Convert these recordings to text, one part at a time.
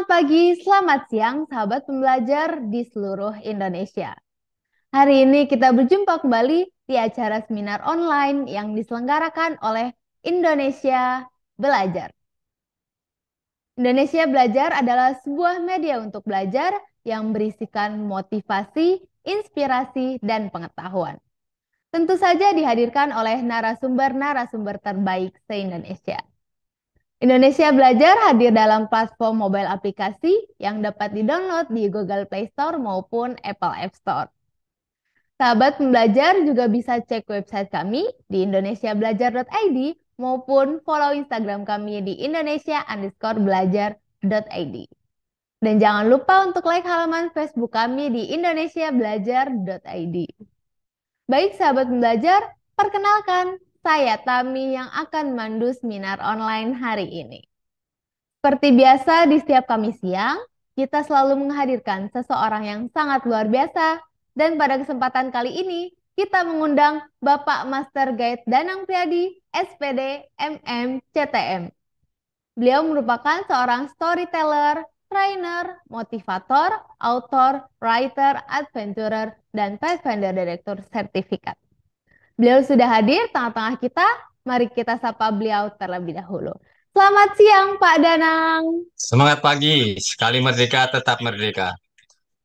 Selamat pagi, selamat siang, sahabat pembelajar di seluruh Indonesia. Hari ini kita berjumpa kembali di acara seminar online yang diselenggarakan oleh Indonesia Belajar. Indonesia Belajar adalah sebuah media untuk belajar yang berisikan motivasi, inspirasi, dan pengetahuan. Tentu saja dihadirkan oleh narasumber-narasumber terbaik se-Indonesia. Indonesia Belajar hadir dalam platform mobile aplikasi yang dapat di-download di Google Play Store maupun Apple App Store. Sahabat pembelajar juga bisa cek website kami di indonesiabelajar.id maupun follow Instagram kami di indonesia_belajar.id. Dan jangan lupa untuk like halaman Facebook kami di indonesiabelajar.id. Baik sahabat pembelajar, perkenalkan saya Tami yang akan memandu seminar online hari ini. Seperti biasa di setiap Kamis siang, kita selalu menghadirkan seseorang yang sangat luar biasa. Dan pada kesempatan kali ini, kita mengundang Bapak Master Guide Danang Priadi, SPD, MM, CTM. Beliau merupakan seorang storyteller, trainer, motivator, author, writer, adventurer, dan Pathfinder Director Sertifikat. Beliau sudah hadir tengah-tengah kita. Mari kita sapa beliau terlebih dahulu. Selamat siang, Pak Danang. Semangat pagi, sekali merdeka tetap merdeka.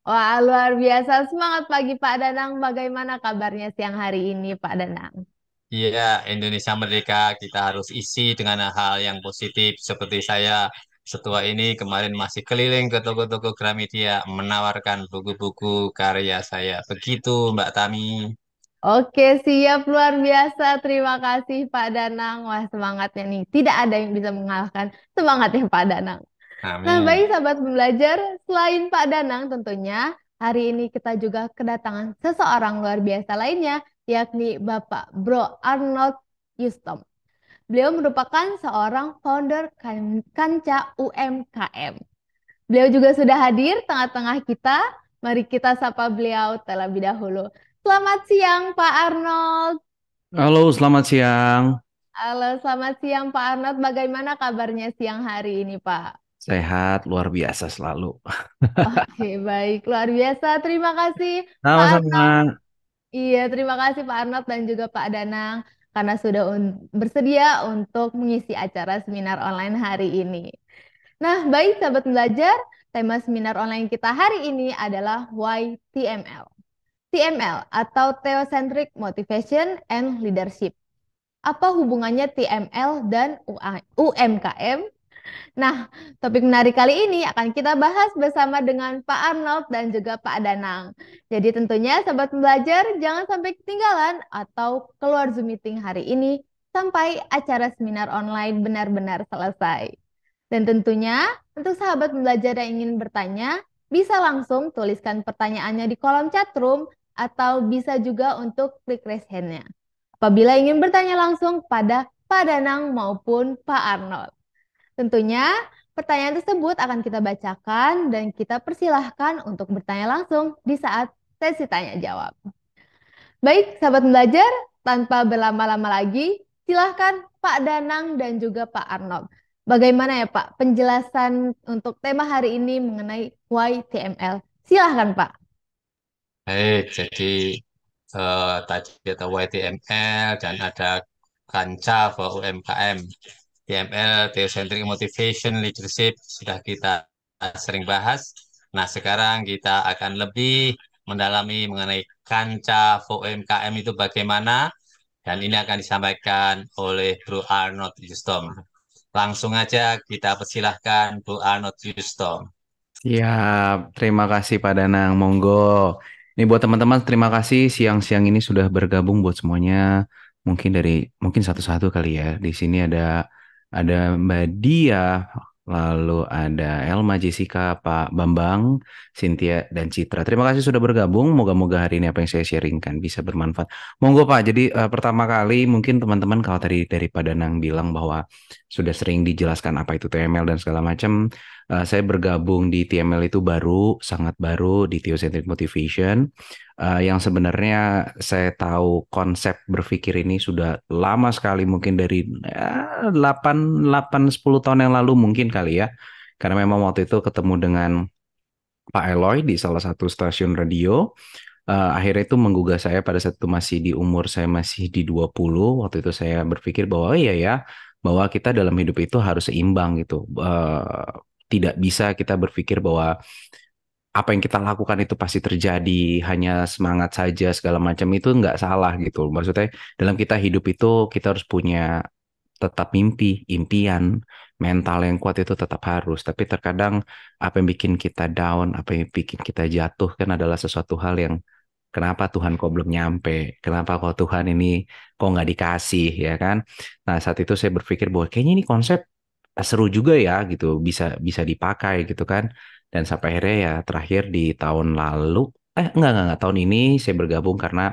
Wah, luar biasa. Semangat pagi, Pak Danang. Bagaimana kabarnya siang hari ini, Pak Danang? Iya, Indonesia merdeka kita harus isi dengan hal yang positif. Seperti saya, setua ini kemarin masih keliling ke toko-toko Gramedia menawarkan buku-buku karya saya. Begitu, Mbak Tami. Oke, siap. Luar biasa. Terima kasih, Pak Danang. Wah, semangatnya nih. Tidak ada yang bisa mengalahkan semangatnya Pak Danang. Nah, baik Amin. sahabat pembelajar, selain Pak Danang tentunya, hari ini kita juga kedatangan seseorang luar biasa lainnya, yakni Bapak Bro Arnold Yustom. Beliau merupakan seorang founder Kanca UMKM. Beliau juga sudah hadir tengah-tengah kita. Mari kita sapa beliau terlebih dahulu. Selamat siang, Pak Arnold. Halo, selamat siang. Halo, selamat siang, Pak Arnold. Bagaimana kabarnya siang hari ini, Pak? Sehat, luar biasa selalu. Oke, baik. Luar biasa. Terima kasih, Pak Arnold. Sama-sama. Iya, terima kasih Pak Arnold dan juga Pak Danang karena sudah bersedia untuk mengisi acara seminar online hari ini. Nah, baik sahabat belajar, tema seminar online kita hari ini adalah Why TML. TML atau Theocentric Motivation and Leadership. Apa hubungannya TML dan UMKM? Nah, topik menarik kali ini akan kita bahas bersama dengan Pak Arnold dan juga Pak Danang. Jadi tentunya sahabat pembelajar jangan sampai ketinggalan atau keluar Zoom meeting hari ini sampai acara seminar online benar-benar selesai. Dan tentunya untuk sahabat pembelajar yang ingin bertanya, bisa langsung tuliskan pertanyaannya di kolom chat room atau bisa juga untuk klik raise hand-nya. Apabila ingin bertanya langsung pada Pak Danang maupun Pak Arnold. Tentunya pertanyaan tersebut akan kita bacakan dan kita persilahkan untuk bertanya langsung di saat sesi tanya jawab. Baik, sahabat belajar, tanpa berlama-lama lagi, silahkan Pak Danang dan juga Pak Arnold. Bagaimana ya Pak penjelasan untuk tema hari ini mengenai YTML? Silahkan Pak. Baik, jadi tadi ada YTML dan ada Kanca for UMKM. TML, Theocentric Motivation Leadership, sudah kita sering bahas. Nah, sekarang kita akan lebih mendalami mengenai Kanca for UMKM itu bagaimana, dan ini akan disampaikan oleh Bro Arnold Yustom. Langsung aja kita persilahkan Bro Arnold Yustom. Siap, terima kasih Pak Danang. Monggo. Ini buat teman-teman, terima kasih siang-siang ini sudah bergabung buat semuanya. Mungkin satu-satu kali ya. Di sini ada Mbak Dia, lalu ada Elma, Jessica, Pak Bambang, Cynthia, dan Citra. Terima kasih sudah bergabung. Moga-moga hari ini apa yang saya sharingkan bisa bermanfaat. Monggo Pak. Jadi pertama kali mungkin teman-teman kalau tadi dari Pak Danang bilang bahwa sudah sering dijelaskan apa itu TML dan segala macam. Saya bergabung di TML itu sangat baru di Theocentric Motivation. Yang sebenarnya saya tahu konsep berpikir ini sudah lama sekali, mungkin dari 8-10 tahun yang lalu mungkin kali ya. Karena memang waktu itu ketemu dengan Pak Eloy di salah satu stasiun radio. Akhirnya itu menggugah saya pada saat itu masih di umur saya masih di 20. Waktu itu saya berpikir bahwa oh iya ya, bahwa kita dalam hidup itu harus seimbang gitu. Tidak bisa kita berpikir bahwa apa yang kita lakukan itu pasti terjadi, hanya semangat saja segala macam itu nggak salah gitu. Maksudnya dalam kita hidup itu kita harus punya tetap mimpi, impian, mental yang kuat itu tetap harus. Tapi terkadang apa yang bikin kita down, apa yang bikin kita jatuh kan adalah sesuatu hal yang kenapa Tuhan kok belum nyampe? Kenapa kok Tuhan ini kok nggak dikasih ya kan? Nah saat itu saya berpikir bahwa kayaknya ini konsep seru juga ya gitu, bisa bisa dipakai gitu kan. Dan sampai akhirnya ya terakhir di tahun lalu, enggak, tahun ini saya bergabung karena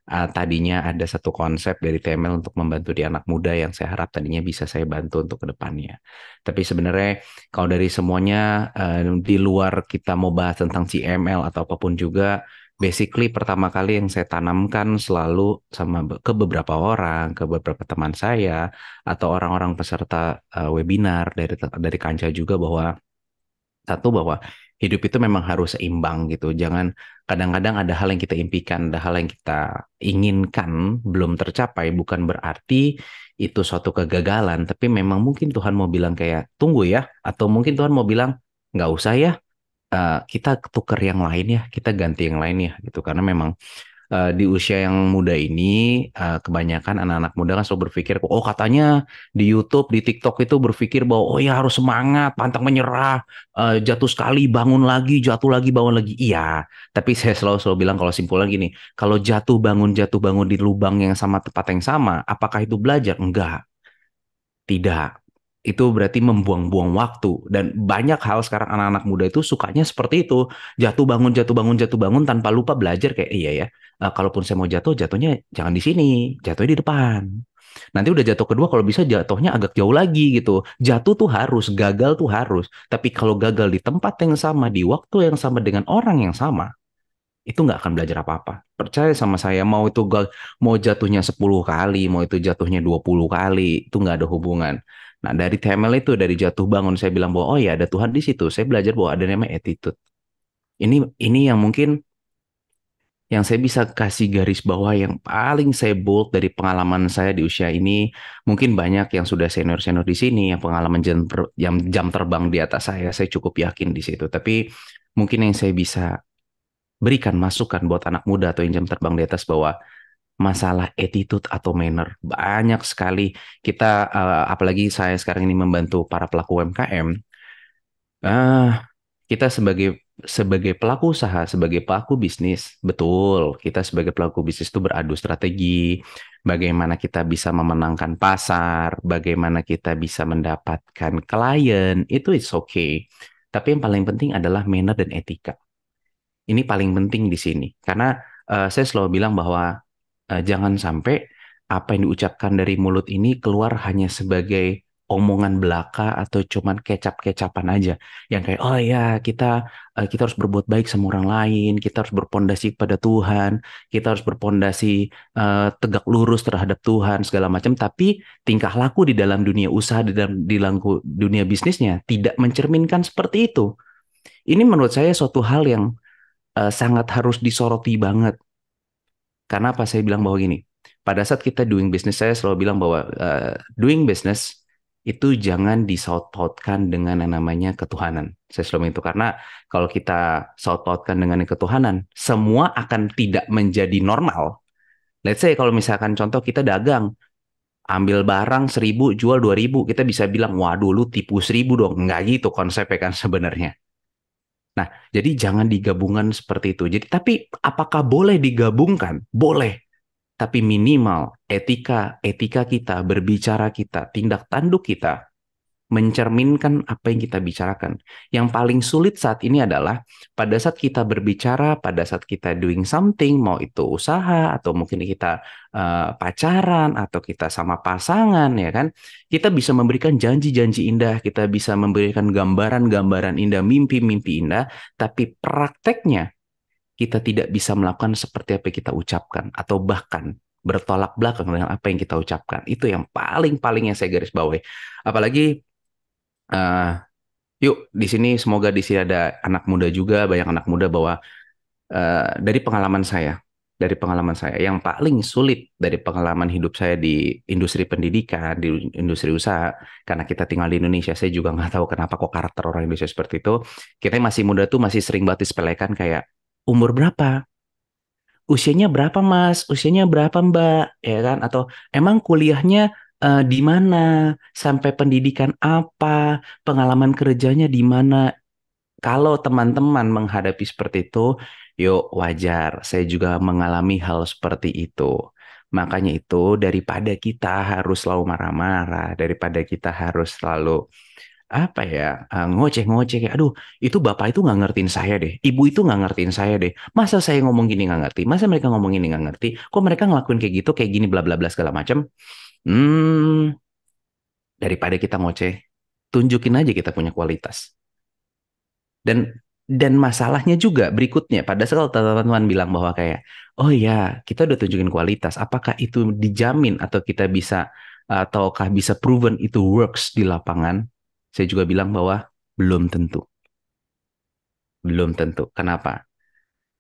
tadinya ada satu konsep dari TML untuk membantu di anak muda yang saya harap tadinya bisa saya bantu untuk ke depannya. Tapi sebenarnya kalau dari semuanya di luar kita mau bahas tentang CML atau apapun juga, basically pertama kali yang saya tanamkan selalu sama ke beberapa orang, ke beberapa teman saya atau orang-orang peserta webinar dari Kanca juga bahwa satu bahwa hidup itu memang harus seimbang gitu. Jangan kadang-kadang ada hal yang kita impikan, ada hal yang kita inginkan belum tercapai, bukan berarti itu suatu kegagalan, tapi memang mungkin Tuhan mau bilang kayak tunggu ya, atau mungkin Tuhan mau bilang nggak usah ya, kita tuker yang lain ya, kita ganti yang lain ya gitu. Karena memang di usia yang muda ini kebanyakan anak-anak muda kan selalu berpikir oh katanya di YouTube di TikTok itu berpikir bahwa oh ya harus semangat pantang menyerah, jatuh sekali bangun lagi jatuh lagi bangun lagi. Iya, tapi saya selalu bilang kalau simpulnya gini, kalau jatuh bangun di lubang yang sama tempat yang sama, apakah itu belajar? Enggak, tidak. Itu berarti membuang-buang waktu. Dan banyak hal sekarang anak-anak muda itu sukanya seperti itu. Jatuh bangun tanpa lupa belajar. Kayak iya ya, kalaupun saya mau jatuh, jatuhnya jangan di sini. Jatuhnya di depan. Nanti udah jatuh kedua, kalau bisa jatuhnya agak jauh lagi gitu. Jatuh tuh harus, gagal tuh harus. Tapi kalau gagal di tempat yang sama, di waktu yang sama, dengan orang yang sama, itu nggak akan belajar apa-apa. Percaya sama saya, mau jatuhnya 10 kali, mau itu jatuhnya 20 kali, itu nggak ada hubungan. Nah, dari TML itu, dari jatuh bangun, saya bilang bahwa, oh ya ada Tuhan di situ. Saya belajar bahwa ada namanya attitude. Ini yang mungkin, yang saya bisa kasih garis bawah yang paling saya bold dari pengalaman saya di usia ini. Mungkin banyak yang sudah senior-senior di sini, yang pengalaman jam terbang di atas saya cukup yakin di situ. Tapi mungkin yang saya bisa berikan masukan buat anak muda atau yang jam terbang di atas bahwa masalah attitude atau manner banyak sekali kita apalagi saya sekarang ini membantu para pelaku UMKM. Kita sebagai pelaku usaha, sebagai pelaku bisnis, betul, kita sebagai pelaku bisnis itu beradu strategi, bagaimana kita bisa memenangkan pasar, bagaimana kita bisa mendapatkan klien, itu it's okay. Tapi yang paling penting adalah manner dan etika. Ini paling penting di sini. Karena saya selalu bilang bahwa jangan sampai apa yang diucapkan dari mulut ini keluar hanya sebagai omongan belaka atau cuman kecap-kecapan aja. Yang kayak, oh ya kita harus berbuat baik sama orang lain, kita harus berpondasi pada Tuhan, kita harus berpondasi tegak lurus terhadap Tuhan, segala macam. Tapi tingkah laku di dalam dunia usaha, di dalam dunia bisnisnya tidak mencerminkan seperti itu. Ini menurut saya suatu hal yang sangat harus disoroti banget. Karena apa saya bilang bahwa gini, pada saat kita doing business, saya selalu bilang bahwa doing business itu jangan disaut-pautkan dengan yang namanya ketuhanan. Saya selalu itu karena kalau kita saut-pautkan dengan ketuhanan, semua akan tidak menjadi normal. Let's say kalau misalkan contoh kita dagang, ambil barang 1.000, jual 2.000, kita bisa bilang, waduh lu tipu 1.000 dong. Nggak gitu konsepnya kan sebenarnya. Nah, jadi jangan digabungkan seperti itu. Jadi, tapi apakah boleh digabungkan? Boleh. Tapi minimal etika kita, berbicara kita, tindak tanduk kita mencerminkan apa yang kita bicarakan. Yang paling sulit saat ini adalah pada saat kita berbicara, pada saat kita doing something, mau itu usaha atau mungkin kita pacaran atau kita sama pasangan, ya kan? Kita bisa memberikan janji-janji indah, kita bisa memberikan gambaran-gambaran indah, mimpi-mimpi indah, tapi prakteknya kita tidak bisa melakukan seperti apa yang kita ucapkan atau bahkan bertolak belakang dengan apa yang kita ucapkan. Itu yang paling yang saya garis bawahi. Apalagi Yuk, di sini semoga di sini ada anak muda juga, banyak anak muda bahwa dari pengalaman saya yang paling sulit dari pengalaman hidup saya di industri pendidikan, di industri usaha, karena kita tinggal di Indonesia, saya juga nggak tahu kenapa kok karakter orang Indonesia seperti itu. Kita yang masih muda tuh masih sering banget disepelekan kayak umur berapa, usianya berapa Mas, usianya berapa Mbak, ya kan? Atau emang kuliahnya di mana, sampai pendidikan apa, pengalaman kerjanya di mana. Kalau teman-teman menghadapi seperti itu, yuk wajar. Saya juga mengalami hal seperti itu. Makanya itu daripada kita harus selalu marah-marah, daripada kita harus selalu apa ya ngoceh-ngoceh kayak aduh itu bapak itu nggak ngertiin saya deh, ibu itu nggak ngertiin saya deh, masa saya ngomong gini nggak ngerti, masa mereka ngomong gini nggak ngerti, kok mereka ngelakuin kayak gitu kayak gini bla bla bla segala macam. Hmm, daripada kita ngoceh, tunjukin aja kita punya kualitas. Dan masalahnya juga berikutnya, pada saat teman-teman bilang bahwa kayak, oh ya, kita udah tunjukin kualitas, apakah itu dijamin atau kita bisa, ataukah bisa proven itu works di lapangan? Saya juga bilang bahwa belum tentu, belum tentu. Kenapa?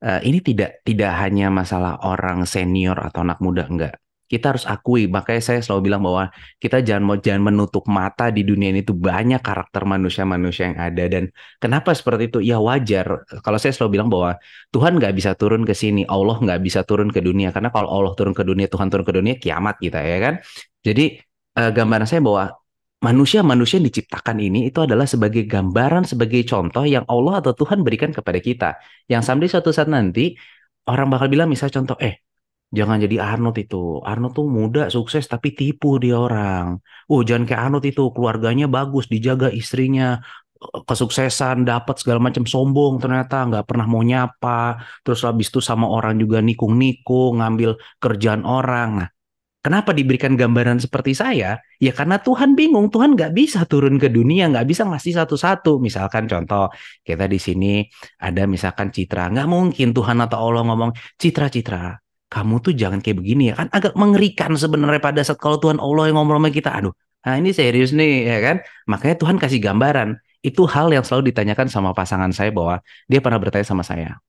Ini tidak hanya masalah orang senior atau anak muda, enggak. Kita harus akui, makanya saya selalu bilang bahwa kita jangan menutup mata, di dunia ini tuh banyak karakter manusia-manusia yang ada. Dan kenapa seperti itu? Ya wajar. Kalau saya selalu bilang bahwa Tuhan nggak bisa turun ke sini, Allah nggak bisa turun ke dunia. Karena kalau Allah turun ke dunia, Tuhan turun ke dunia, kiamat kita ya kan. Jadi gambaran saya bahwa manusia-manusia yang diciptakan ini itu adalah sebagai gambaran, sebagai contoh yang Allah atau Tuhan berikan kepada kita. Yang sampai suatu saat nanti orang bakal bilang misalnya contoh, jangan jadi Arnold itu. Arnold tuh muda, sukses, tapi tipu dia orang. Oh, jangan kayak Arnold itu. Keluarganya bagus, dijaga istrinya, kesuksesan, dapat segala macam, sombong ternyata nggak pernah mau nyapa. Terus habis itu sama orang juga nikung-nikung, ngambil kerjaan orang. Nah, kenapa diberikan gambaran seperti saya? Ya karena Tuhan bingung, Tuhan nggak bisa turun ke dunia, nggak bisa ngasih satu-satu. Misalkan contoh, kita di sini ada misalkan Citra, nggak mungkin Tuhan atau Allah ngomong, Citra, Citra, kamu tuh jangan kayak begini ya. Kan agak mengerikan sebenarnya pada saat kalau Tuhan Allah yang ngomong sama kita, aduh, nah ini serius nih, ya kan? Makanya Tuhan kasih gambaran. Itu hal yang selalu ditanyakan sama pasangan saya bahwa dia pernah bertanya sama saya,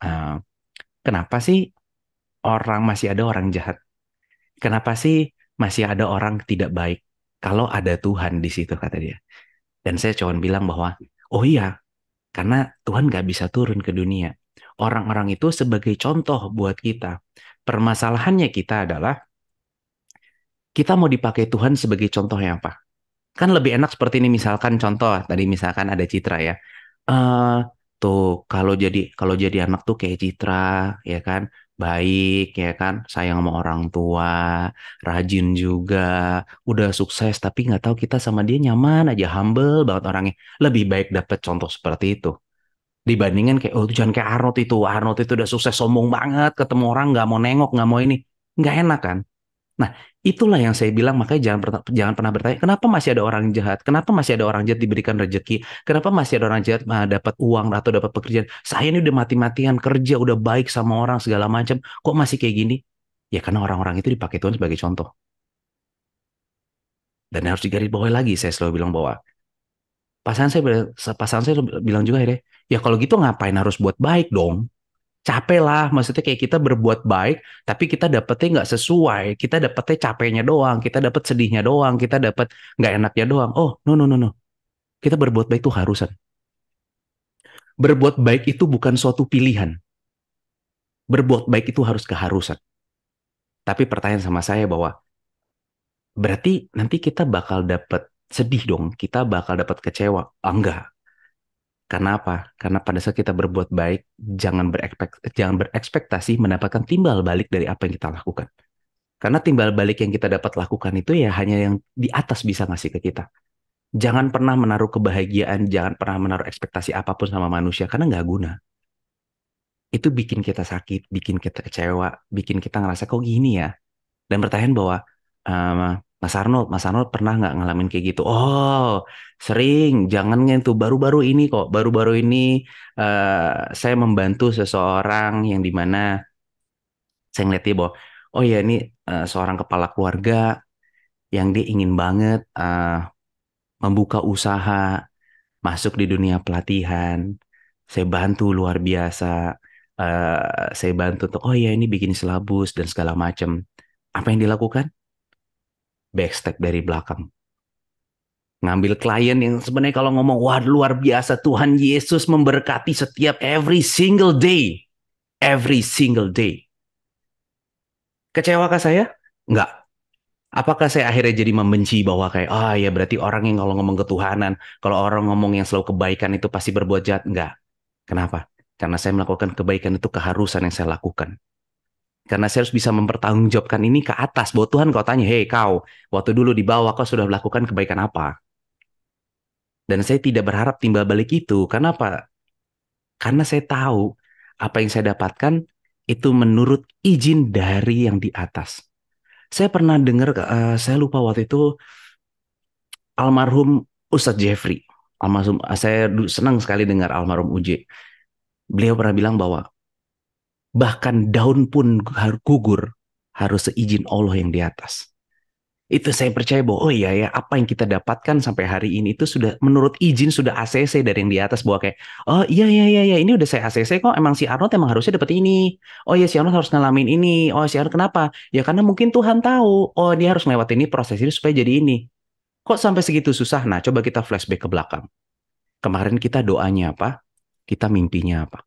kenapa sih masih ada orang jahat? Kenapa sih masih ada orang tidak baik? Kalau ada Tuhan di situ, kata dia. Dan saya cuma bilang bahwa, oh iya, karena Tuhan gak bisa turun ke dunia. Orang-orang itu sebagai contoh buat kita. Permasalahannya kita adalah, kita mau dipakai Tuhan sebagai contoh yang apa? Kan lebih enak seperti ini, misalkan contoh, tadi misalkan ada Citra ya. eh Tuh kalau jadi anak tuh kayak Citra, ya kan, baik ya kan, sayang sama orang tua, rajin juga, udah sukses tapi nggak tahu kita sama dia nyaman aja, humble banget orangnya. Lebih baik dapet contoh seperti itu dibandingin kayak oh jangan kayak Arnold itu. Arnold itu udah sukses, sombong banget, ketemu orang nggak mau nengok, nggak mau ini, nggak enak kan. Nah, itulah yang saya bilang, makanya jangan pernah bertanya, kenapa masih ada orang jahat? Kenapa masih ada orang jahat diberikan rezeki? Kenapa masih ada orang jahat dapat uang atau dapat pekerjaan? Saya ini udah mati-matian kerja, udah baik sama orang segala macam, kok masih kayak gini? Ya karena orang-orang itu dipakai Tuhan sebagai contoh. Dan harus digarisbawahi lagi, saya selalu bilang bahwa pasangan saya bilang juga ya, ya kalau gitu ngapain harus buat baik dong? Capek lah, maksudnya kayak kita berbuat baik, tapi kita dapetnya nggak sesuai, kita dapetnya capeknya doang, kita dapet sedihnya doang, kita dapet nggak enaknya doang. Oh, no, no, no, no. Kita berbuat baik itu harusan. Berbuat baik itu bukan suatu pilihan. Berbuat baik itu harus keharusan. Tapi pertanyaan sama saya bahwa, berarti nanti kita bakal dapet sedih dong, kita bakal dapat kecewa. Ah, enggak. Karena apa? Karena pada saat kita berbuat baik, jangan berekspektasi mendapatkan timbal balik dari apa yang kita lakukan. Karena timbal balik yang kita dapat lakukan itu ya hanya yang di atas bisa ngasih ke kita. Jangan pernah menaruh kebahagiaan, jangan pernah menaruh ekspektasi apapun sama manusia, karena nggak guna. Itu bikin kita sakit, bikin kita kecewa, bikin kita ngerasa kok gini ya. Dan bertanya bahwa, ehm, Mas Arnold pernah nggak ngalamin kayak gitu? Oh, sering. Jangan ngentu. Baru-baru ini kok, baru-baru ini saya membantu seseorang yang dimana saya ngeliat dia bahwa, oh ya ini seorang kepala keluarga yang dia ingin banget membuka usaha, masuk di dunia pelatihan, saya bantu luar biasa. Saya bantu untuk, oh ya ini bikin silabus dan segala macam. Apa yang dilakukan? Backstep dari belakang. Ngambil klien yang sebenarnya kalau ngomong, wah luar biasa, Tuhan Yesus memberkati setiap every single day. Every single day. Kecewakah saya? Enggak. Apakah saya akhirnya jadi membenci bahwa kayak, ah ya berarti orang yang kalau ngomong ketuhanan, kalau orang ngomong yang selalu kebaikan itu pasti berbuat jahat? Enggak. Kenapa? Karena saya melakukan kebaikan itu keharusan yang saya lakukan. Karena saya harus bisa mempertanggungjawabkan ini ke atas. Bahwa Tuhan kau tanya, hei kau, waktu dulu di bawah kau sudah melakukan kebaikan apa? Dan saya tidak berharap timbal balik itu. Karena apa? Karena saya tahu apa yang saya dapatkan itu menurut izin dari yang di atas. Saya pernah dengar, saya lupa waktu itu almarhum Ustadz Jeffrey. Saya senang sekali dengar almarhum Uje. Beliau pernah bilang bahwa bahkan daun pun gugur harus seizin Allah yang di atas. Itu saya percaya bahwa oh iya ya apa yang kita dapatkan sampai hari ini itu sudah menurut izin sudah ACC dari yang di atas bahwa kayak oh iya iya iya iya ini udah saya ACC kok emang si Arnold emang harusnya dapat ini. Oh iya si Arnold harus ngalamin ini. Oh si Arnold kenapa? Ya karena mungkin Tuhan tahu. Oh dia harus melewati ini proses ini supaya jadi ini. Kok sampai segitu susah? Nah, coba kita flashback ke belakang. Kemarin kita doanya apa? Kita mimpinya apa?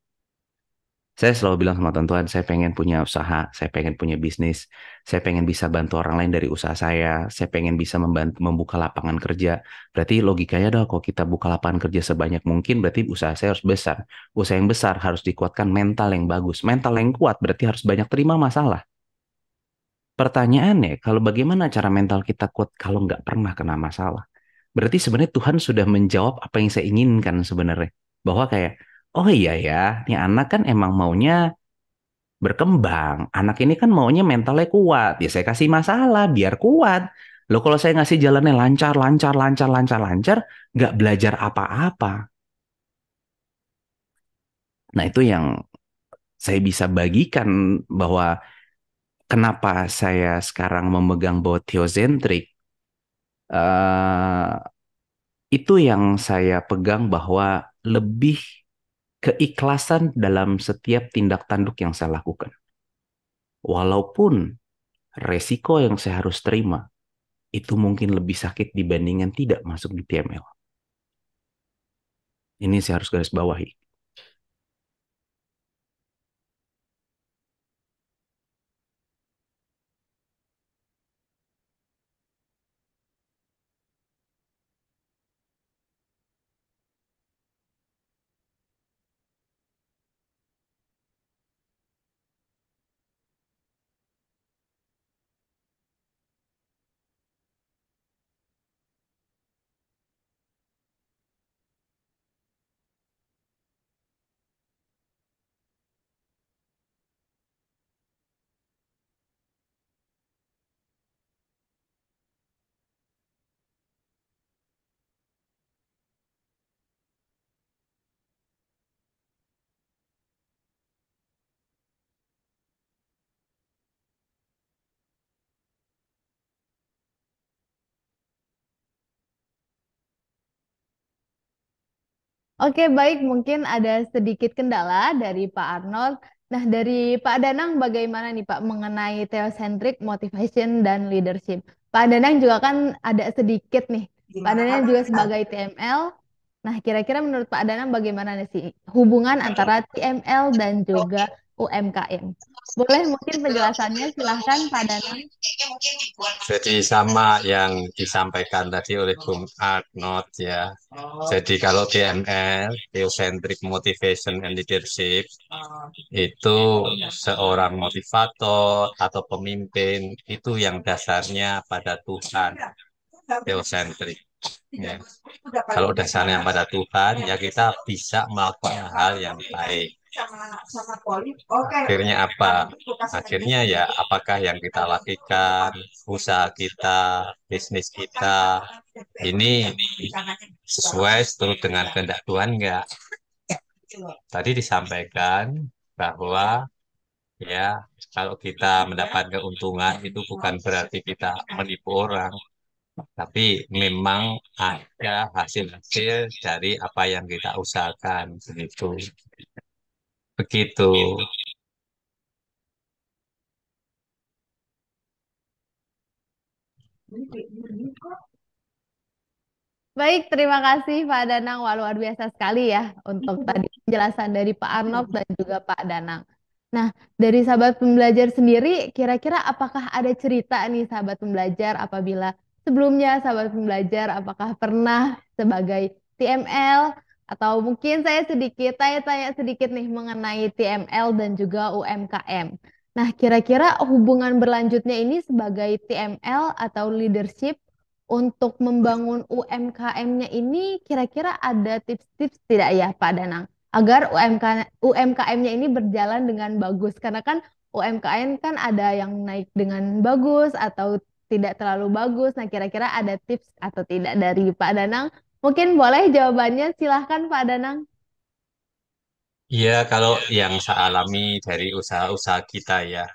Saya selalu bilang sama Tuhan, saya pengen punya usaha, saya pengen punya bisnis, saya pengen bisa bantu orang lain dari usaha saya pengen bisa membantu membuka lapangan kerja. Berarti logikanya dong, kalau kita buka lapangan kerja sebanyak mungkin, berarti usaha saya harus besar. Usaha yang besar harus dikuatkan mental yang bagus. Mental yang kuat berarti harus banyak terima masalah. Pertanyaannya, kalau bagaimana cara mental kita kuat kalau nggak pernah kena masalah? Berarti sebenarnya Tuhan sudah menjawab apa yang saya inginkan sebenarnya. Bahwa kayak, oh iya ya, nih anak kan emang maunya berkembang. Anak ini kan maunya mentalnya kuat. Ya saya kasih masalah biar kuat. Loh kalau saya ngasih jalannya lancar, lancar, lancar, lancar, lancar, nggak belajar apa-apa. Nah itu yang saya bisa bagikan bahwa kenapa saya sekarang memegang bahwa theocentric. eh itu yang saya pegang bahwa lebih keikhlasan dalam setiap tindak tanduk yang saya lakukan. Walaupun resiko yang saya harus terima itu mungkin lebih sakit dibandingkan tidak masuk di TML. Ini saya harus garis bawahi. Oke, baik. Mungkin ada sedikit kendala dari Pak Arnold. Nah, dari Pak Danang bagaimana nih Pak mengenai theocentric motivation dan leadership? Pak Danang juga kan ada sedikit nih. Pak Danang juga sebagai TML. Nah, kira-kira menurut Pak Danang bagaimana nih sih hubungan antara TML dan juga UMKM? Boleh mungkin penjelasannya, silahkan Pak Danang. Jadi sama yang disampaikan tadi oleh Bung Arnold ya. Jadi kalau TML, Theocentric Motivation and Leadership, itu seorang motivator atau pemimpin itu yang dasarnya pada Tuhan, Theocentric. Ya. Kalau dasarnya pada Tuhan, ya kita bisa melakukan hal yang baik. Akhirnya apa? Akhirnya ya apakah yang kita lakukan, usaha kita, bisnis kita, ini sesuai seturut dengan kehendak Tuhan enggak? Tadi disampaikan bahwa ya kalau kita mendapat keuntungan itu bukan berarti kita menipu orang, Tapi memang ada hasil-hasil dari apa yang kita usahakan, begitu. Begitu. Baik, terima kasih Pak Danang. Wah, luar biasa sekali ya untuk tadi penjelasan dari Pak Arnold dan juga Pak Danang. Nah, dari sahabat pembelajar sendiri, kira-kira apakah ada cerita nih sahabat pembelajar apabila sebelumnya sahabat pembelajar apakah pernah sebagai TML atau mungkin saya sedikit tanya-tanya sedikit nih mengenai TML dan juga UMKM. Nah, kira-kira hubungan berlanjutnya ini sebagai TML atau leadership untuk membangun UMKM-nya ini kira-kira ada tips-tips tidak ya Pak Danang agar UMKM-nya ini berjalan dengan bagus karena kan UMKM kan ada yang naik dengan bagus atau tidak terlalu bagus. Nah, kira-kira ada tips atau tidak dari Pak Danang? Mungkin boleh jawabannya silahkan Pak Danang. Iya, kalau yang saya alami dari usaha-usaha kita ya,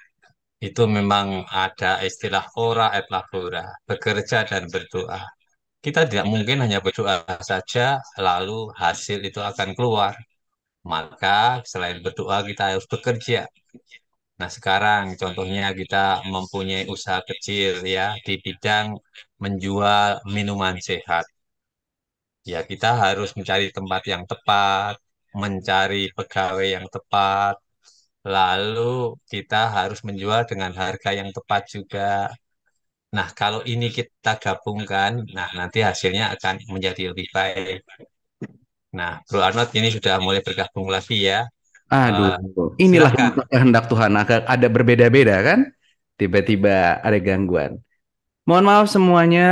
itu memang ada istilah ora et labora, bekerja dan berdoa. Kita tidak mungkin hanya berdoa saja, lalu hasil itu akan keluar. Maka selain berdoa, kita harus bekerja. Nah, sekarang contohnya kita mempunyai usaha kecil ya di bidang menjual minuman sehat. Ya, kita harus mencari tempat yang tepat, mencari pegawai yang tepat, lalu kita harus menjual dengan harga yang tepat juga. Nah, kalau ini kita gabungkan, nah nanti hasilnya akan menjadi lebih baik. Nah, Bro Arnold ini sudah mulai bergabung lagi ya. Aduh, Eh, inilah Silakan. kehendak Tuhan akan ada berbeda-beda kan? Tiba-tiba ada gangguan. Mohon maaf semuanya.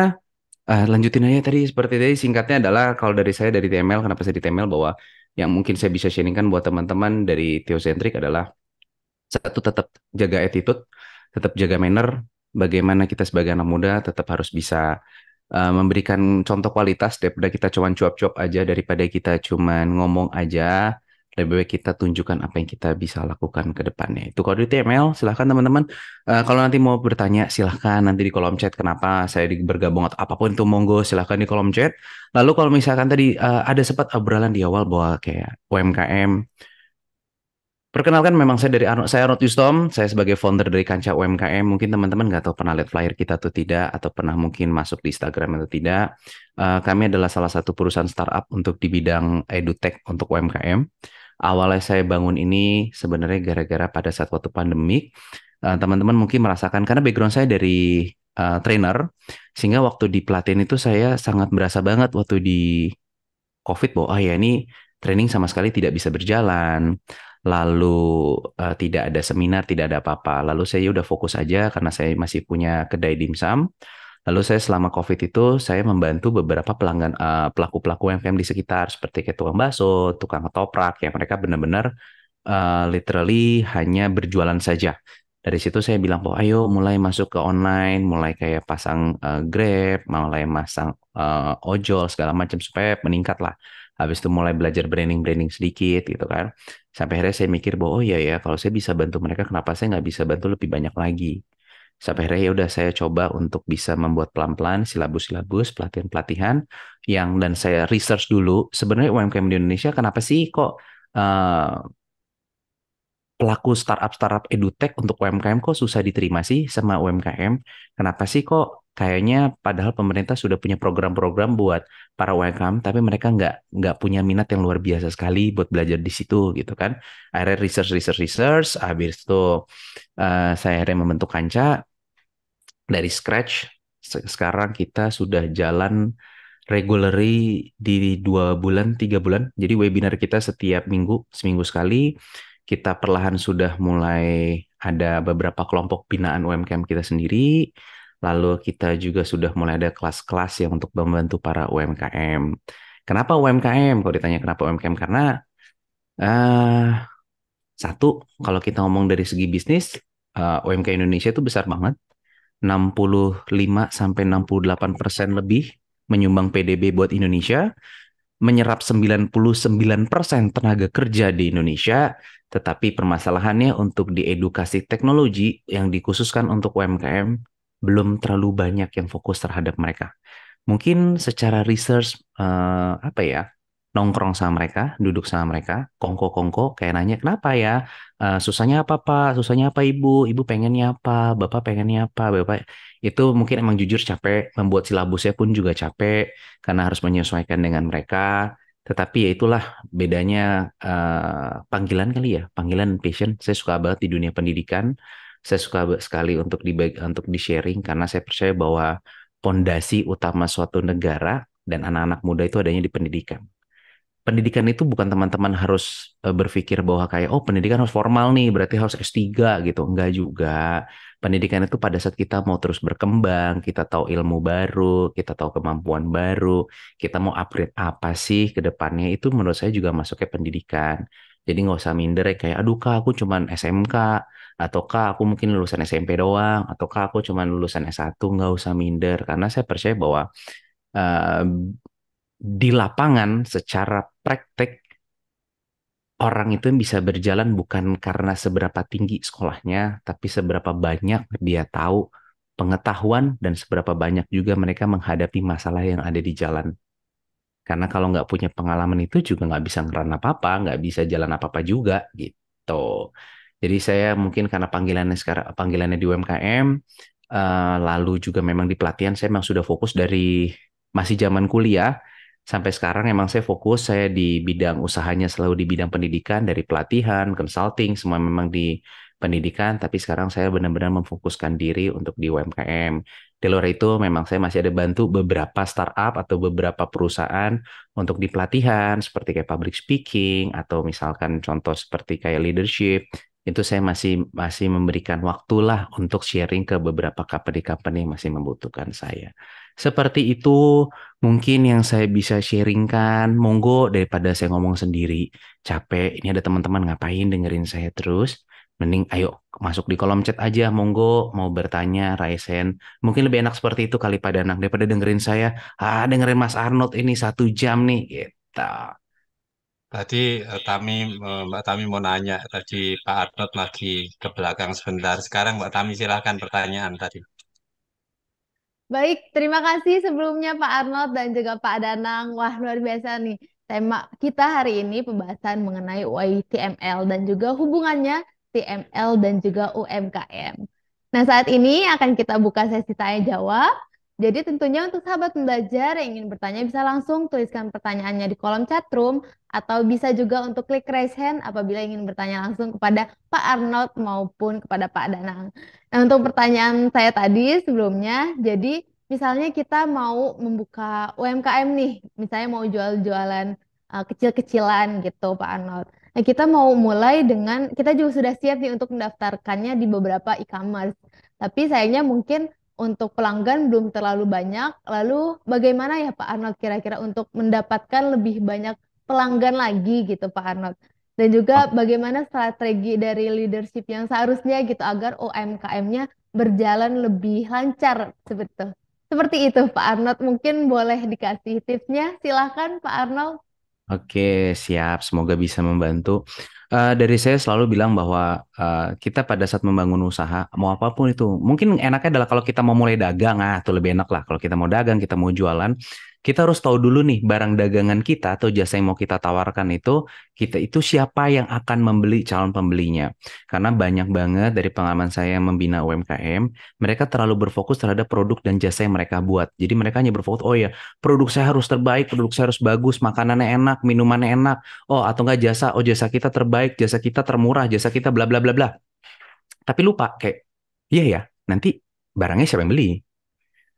Lanjutin aja tadi seperti tadi singkatnya adalah kalau dari saya dari TML kenapa saya di TML bahwa yang mungkin saya bisa sharingkan buat teman-teman dari Theocentric adalah satu tetap jaga attitude, tetap jaga manner, bagaimana kita sebagai anak muda tetap harus bisa memberikan contoh kualitas daripada kita cuman cuap-cuap aja daripada kita cuman ngomong aja. Lebih baik kita tunjukkan apa yang kita bisa lakukan ke depannya. Itu kalau di TML, silahkan teman-teman. Kalau nanti mau bertanya, silahkan nanti di kolom chat kenapa saya bergabung atau apapun itu monggo silahkan di kolom chat. Lalu kalau misalkan tadi ada sempat obrolan di awal bahwa kayak UMKM. Perkenalkan memang saya Arnold Yustom, saya sebagai founder dari Kanca UMKM. Mungkin teman-teman nggak tahu pernah lihat flyer kita atau tidak, atau pernah mungkin masuk di Instagram atau tidak. Kami adalah salah satu perusahaan startup untuk di bidang edutech untuk UMKM. Awalnya saya bangun ini sebenarnya gara-gara pada saat waktu pandemik, teman-teman mungkin merasakan karena background saya dari trainer, sehingga waktu di pelatihan itu saya sangat berasa banget waktu di COVID bahwa ya ini training sama sekali tidak bisa berjalan. Lalu tidak ada seminar, tidak ada apa-apa. Lalu saya udah fokus aja karena saya masih punya kedai dimsum. Lalu saya selama COVID itu saya membantu beberapa pelanggan pelaku-pelaku UMKM di sekitar seperti kayak tukang bakso, tukang ketoprak yang mereka benar-benar literally hanya berjualan saja. Dari situ saya bilang, bahwa ayo mulai masuk ke online, mulai kayak pasang Grab, mulai masang ojol segala macam supaya meningkat lah. Habis itu mulai belajar branding-branding sedikit gitu kan. Sampai akhirnya saya mikir bahwa oh iya ya kalau saya bisa bantu mereka kenapa saya nggak bisa bantu lebih banyak lagi. Sampai akhirnya ya udah saya coba untuk bisa membuat pelan-pelan silabus-silabus, pelatihan-pelatihan yang dan saya research dulu sebenarnya UMKM di Indonesia kenapa sih kok eh, pelaku startup edutech untuk UMKM kok susah diterima sih sama UMKM? Kenapa sih kok kayaknya padahal pemerintah sudah punya program-program buat para UMKM, tapi mereka nggak punya minat yang luar biasa sekali buat belajar di situ gitu kan? Akhirnya research, habis itu saya akhirnya membentuk Kanca dari scratch. Sekarang kita sudah jalan regularly di 2 bulan, 3 bulan. Jadi webinar kita setiap minggu, seminggu sekali. Kita perlahan sudah mulai ada beberapa kelompok binaan UMKM kita sendiri. Lalu kita juga sudah mulai ada kelas-kelas yang untuk membantu para UMKM. Kenapa UMKM? Kalau ditanya kenapa UMKM? Karena eh, satu, kalau kita ngomong dari segi bisnis, UMKM Indonesia itu besar banget. 65-68% lebih menyumbang PDB buat Indonesia, menyerap 99% tenaga kerja di Indonesia, tetapi permasalahannya untuk di edukasi teknologi yang dikhususkan untuk UMKM belum terlalu banyak yang fokus terhadap mereka. Mungkin secara research apa ya, nongkrong sama mereka, duduk sama mereka, kongko-kongko kayak nanya kenapa ya. Susahnya apa Pak, susahnya apa Ibu, Ibu pengennya apa, Bapak pengennya apa, Bapak itu mungkin emang jujur capek, membuat silabusnya pun juga capek karena harus menyesuaikan dengan mereka. Tetapi ya itulah bedanya panggilan kali ya, panggilan passion. Saya suka banget di dunia pendidikan. Saya suka sekali untuk di-sharing karena saya percaya bahwa pondasi utama suatu negara dan anak-anak muda itu adanya di pendidikan. Pendidikan itu bukan teman-teman harus berpikir bahwa kayak, oh pendidikan harus formal nih, berarti harus S3 gitu. Enggak juga. Pendidikan itu pada saat kita mau terus berkembang, kita tahu ilmu baru, kita tahu kemampuan baru, kita mau upgrade apa sih ke depannya, itu menurut saya juga masuk ke pendidikan. Jadi nggak usah minder ya, kayak, aduh kak aku cuman SMK, atau kak aku mungkin lulusan SMP doang, atau kak aku cuman lulusan S1, nggak usah minder. Karena saya percaya bahwa eh, di lapangan secara praktek orang itu bisa berjalan bukan karena seberapa tinggi sekolahnya, tapi seberapa banyak dia tahu pengetahuan dan seberapa banyak juga mereka menghadapi masalah yang ada di jalan. Karena kalau nggak punya pengalaman itu juga nggak bisa ngeran apa-apa, nggak bisa jalan apa-apa juga gitu. Jadi saya mungkin karena panggilannya sekarang panggilannya di UMKM, lalu juga memang di pelatihan saya memang sudah fokus dari masih zaman kuliah sampai sekarang emang saya fokus saya di bidang usahanya selalu di bidang pendidikan dari pelatihan, consulting semua memang di pendidikan tapi sekarang saya benar-benar memfokuskan diri untuk di UMKM. Di luar itu memang saya masih ada bantu beberapa startup atau beberapa perusahaan untuk di pelatihan seperti kayak public speaking atau misalkan contoh seperti kayak leadership itu saya masih masih memberikan waktulah untuk sharing ke beberapa company-company yang masih membutuhkan saya. Seperti itu mungkin yang saya bisa sharingkan. Monggo daripada saya ngomong sendiri, capek. Ini ada teman-teman ngapain dengerin saya terus. Mending ayo masuk di kolom chat aja, monggo mau bertanya, raise hand. Mungkin lebih enak seperti itu kali Pak Danang daripada dengerin saya. Dengerin Mas Arnold ini 1 jam nih, gitu. Tadi Mbak Tami mau nanya, tadi Pak Arnold lagi ke belakang sebentar. Sekarang Mbak Tami silahkan pertanyaan tadi. Baik, terima kasih sebelumnya Pak Arnold dan juga Pak Danang. Wah, luar biasa nih. Tema kita hari ini pembahasan mengenai YTML dan juga hubungannya TML dan juga UMKM. Nah, saat ini akan kita buka sesi tanya jawab. Jadi tentunya untuk sahabat pembelajar yang ingin bertanya bisa langsung tuliskan pertanyaannya di kolom chat room atau bisa juga untuk klik raise hand apabila ingin bertanya langsung kepada Pak Arnold maupun kepada Pak Danang. Nah, untuk pertanyaan saya tadi sebelumnya, jadi misalnya kita mau membuka UMKM nih, misalnya mau jual-jualan kecil-kecilan gitu Pak Arnold. Nah, kita mau mulai dengan, kita juga sudah siap nih untuk mendaftarkannya di beberapa e-commerce. Tapi sayangnya mungkin untuk pelanggan belum terlalu banyak. Lalu bagaimana ya Pak Arnold kira-kira untuk mendapatkan lebih banyak pelanggan lagi gitu Pak Arnold? Dan juga bagaimana strategi dari leadership yang seharusnya gitu agar UMKM-nya berjalan lebih lancar seperti itu. Seperti itu Pak Arnold. Mungkin boleh dikasih tipsnya. Silahkan Pak Arnold. Oke, siap. Semoga bisa membantu. Dari saya selalu bilang bahwa kita pada saat membangun usaha, mau apapun itu, mungkin enaknya adalah kalau kita mau mulai dagang, itu lebih enak lah. Kalau kita mau dagang, kita mau jualan, kita harus tahu dulu nih barang dagangan kita atau jasa yang mau kita tawarkan itu, kita itu siapa yang akan membeli calon pembelinya. Karena banyak banget dari pengalaman saya yang membina UMKM, mereka terlalu berfokus terhadap produk dan jasa yang mereka buat. Jadi mereka hanya berfokus, oh ya, produk saya harus terbaik, produk saya harus bagus, makanannya enak, minumannya enak. Oh, atau enggak jasa, oh jasa kita terbaik, jasa kita termurah, jasa kita bla bla bla bla. Tapi lupa kayak, iya ya, nanti barangnya siapa yang beli?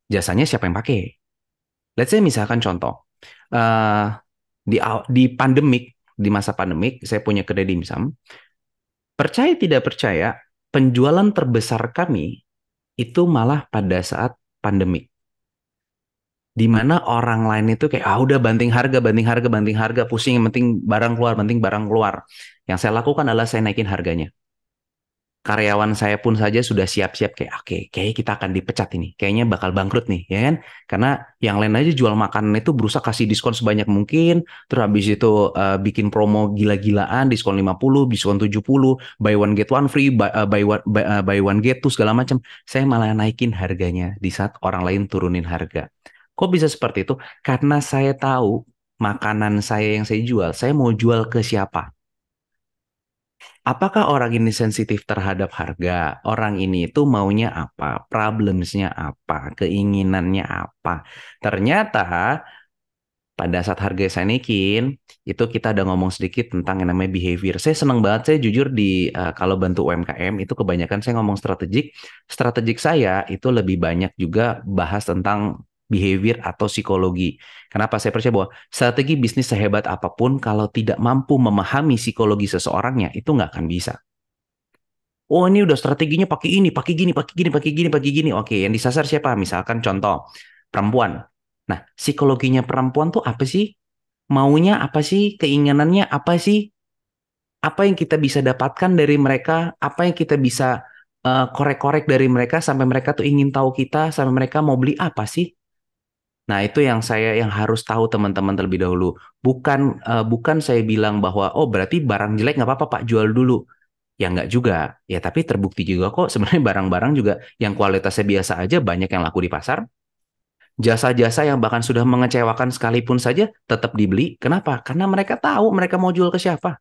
Jasanya siapa yang pakai? Let's say misalkan contoh, eh di pandemik, di masa pandemik, saya punya kedai dimsum. Percaya tidak percaya, penjualan terbesar kami itu malah pada saat pandemik. Di mana orang lain itu kayak udah banting harga, banting harga, banting harga, pusing yang penting barang keluar, penting barang keluar. Yang saya lakukan adalah saya naikin harganya. karyawan saya pun saja sudah siap-siap kayak oke, kayaknya kita akan dipecat ini. Kayaknya bakal bangkrut nih, ya kan? Karena yang lain aja jual makanan itu berusaha kasih diskon sebanyak mungkin, terus habis itu bikin promo gila-gilaan, diskon 50, diskon 70, buy one get one free, buy one get two segala macam. Saya malah naikin harganya di saat orang lain turunin harga. Kok bisa seperti itu? Karena saya tahu makanan saya yang saya jual, saya mau jual ke siapa? Apakah orang ini sensitif terhadap harga? Orang ini itu maunya apa? Problemsnya apa? Keinginannya apa? Ternyata pada saat harga saya naikin, itu kita ada ngomong sedikit tentang yang namanya behavior. Saya senang banget, saya jujur kalau bantu UMKM itu kebanyakan saya ngomong strategik. Strategik saya itu lebih banyak juga bahas tentang behavior atau psikologi. Kenapa saya percaya bahwa strategi bisnis sehebat apapun kalau tidak mampu memahami psikologi seseorangnya itu nggak akan bisa. Oh ini udah strateginya pakai ini, pakai gini, pakai gini, pakai gini, pakai gini. Oke, yang disasar siapa? Misalkan contoh, perempuan. Nah, psikologinya perempuan tuh apa sih? Maunya apa sih? Keinginannya apa sih? Apa yang kita bisa dapatkan dari mereka? Apa yang kita bisa korek-korek dari mereka sampai mereka tuh ingin tahu kita, sampai mereka mau beli apa sih? Nah, itu yang saya yang harus tahu teman-teman terlebih dahulu. Bukan saya bilang bahwa oh berarti barang jelek nggak apa-apa Pak, jual dulu. Ya nggak juga. Ya tapi terbukti juga kok sebenarnya barang-barang juga yang kualitasnya biasa aja banyak yang laku di pasar. Jasa-jasa yang bahkan sudah mengecewakan sekalipun saja tetap dibeli. Kenapa? Karena mereka tahu mereka mau jual ke siapa.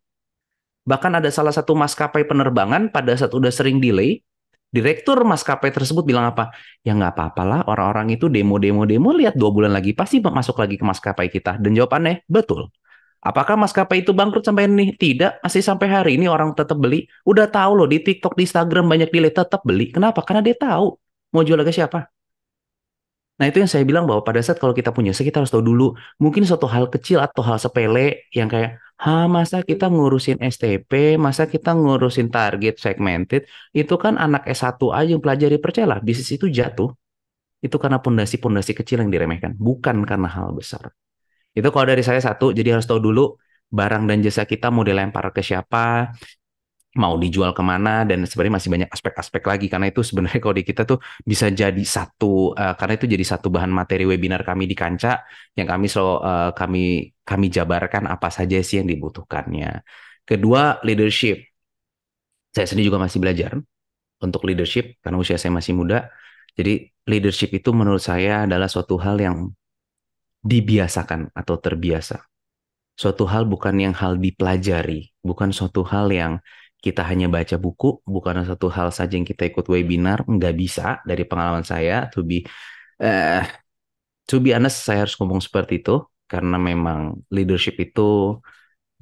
Bahkan ada salah satu maskapai penerbangan pada saat udah sering delay, direktur maskapai tersebut bilang apa? Ya nggak apa-apalah orang-orang itu demo lihat 2 bulan lagi pasti masuk lagi ke maskapai kita. Dan jawabannya betul. Apakah maskapai itu bangkrut sampai ini? Tidak, masih sampai hari ini orang tetap beli. Udah tahu loh di TikTok, di Instagram banyak delay tetap beli. Kenapa? Karena dia tahu mau jual ke siapa. Nah, itu yang saya bilang bahwa pada saat kalau kita punya kita harus tahu dulu mungkin suatu hal kecil atau hal sepele yang kayak, masa kita ngurusin STP, masa kita ngurusin target segmented, itu kan anak S1 aja yang pelajari, percayalah, bisnis itu jatuh. Itu karena pondasi-pondasi kecil yang diremehkan, bukan karena hal besar. Itu kalau dari saya satu, jadi harus tahu dulu barang dan jasa kita mau dilempar ke siapa, mau dijual kemana, dan sebenarnya masih banyak aspek-aspek lagi karena itu sebenarnya kalau di kita tuh bisa jadi karena itu jadi satu bahan materi webinar kami di Kanca yang kami selalu kami jabarkan apa saja sih yang dibutuhkannya. Kedua, leadership. Saya sendiri juga masih belajar untuk leadership karena usia saya masih muda. Jadi leadership itu menurut saya adalah suatu hal yang dibiasakan atau terbiasa. Suatu hal bukan yang hal dipelajari, bukan suatu hal yang kita hanya baca buku, bukan suatu hal saja yang kita ikut webinar, nggak bisa dari pengalaman saya. Eh, to be honest, saya harus ngomong seperti itu karena memang leadership itu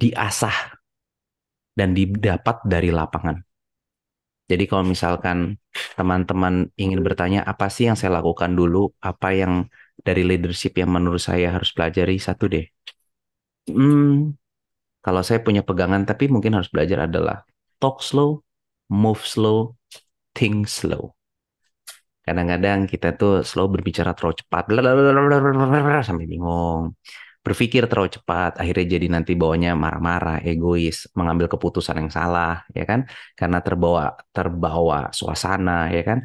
diasah dan didapat dari lapangan. Jadi kalau misalkan teman-teman ingin bertanya apa sih yang saya lakukan dulu, apa yang dari leadership yang menurut saya harus pelajari, satu deh. Kalau saya punya pegangan, tapi mungkin harus belajar adalah talk slow, move slow, think slow. Kadang-kadang kita tuh slow berbicara terlalu cepat, sampai bingung. Berpikir terlalu cepat, akhirnya jadi nanti bawanya marah-marah, egois, mengambil keputusan yang salah, ya kan? Karena terbawa suasana, ya kan?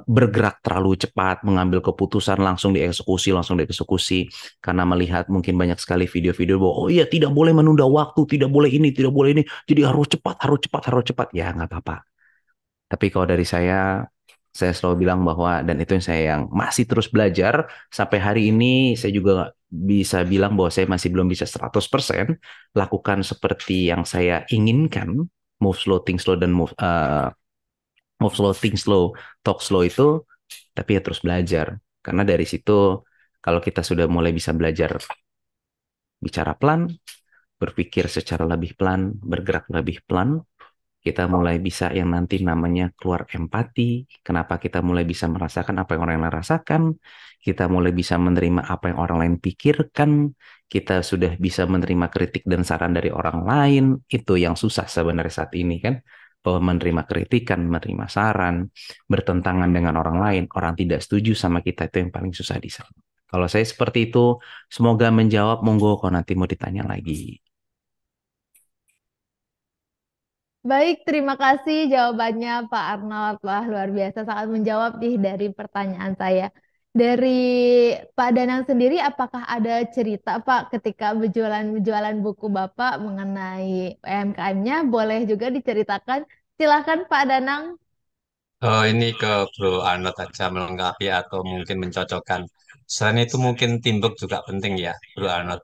Bergerak terlalu cepat, mengambil keputusan langsung dieksekusi, karena melihat mungkin banyak sekali video-video bahwa oh iya tidak boleh menunda waktu, tidak boleh ini, jadi harus cepat, harus cepat, harus cepat. Ya nggak apa-apa. Tapi kalau dari saya selalu bilang bahwa, dan itu yang saya yang masih terus belajar, sampai hari ini saya juga bisa bilang bahwa saya masih belum bisa 100% lakukan seperti yang saya inginkan, move slow, think slow, dan move slow, think slow, talk slow itu, tapi ya terus belajar. Karena dari situ, kalau kita sudah mulai bisa belajar bicara pelan, berpikir secara lebih pelan, bergerak lebih pelan, kita mulai bisa yang nanti namanya keluar empati. Kenapa kita mulai bisa merasakan apa yang orang lain rasakan? Kita mulai bisa menerima apa yang orang lain pikirkan. Kita sudah bisa menerima kritik dan saran dari orang lain. Itu yang susah sebenarnya saat ini kan. Bahwa menerima kritikan, menerima saran, bertentangan dengan orang lain. Orang tidak setuju sama kita, itu yang paling susah di sana. Kalau saya seperti itu, semoga menjawab. Monggo kalau nanti mau ditanya lagi. Baik, terima kasih jawabannya Pak Arnold. Wah, luar biasa sangat menjawab nih dari pertanyaan saya. Dari Pak Danang sendiri, apakah ada cerita Pak ketika berjualan buku Bapak mengenai UMKM-nya? Boleh juga diceritakan. Silakan Pak Danang. Ini ke Bro Arnold aja melengkapi atau mungkin mencocokkan. Selain itu mungkin teamwork juga penting ya, Bro Arnold.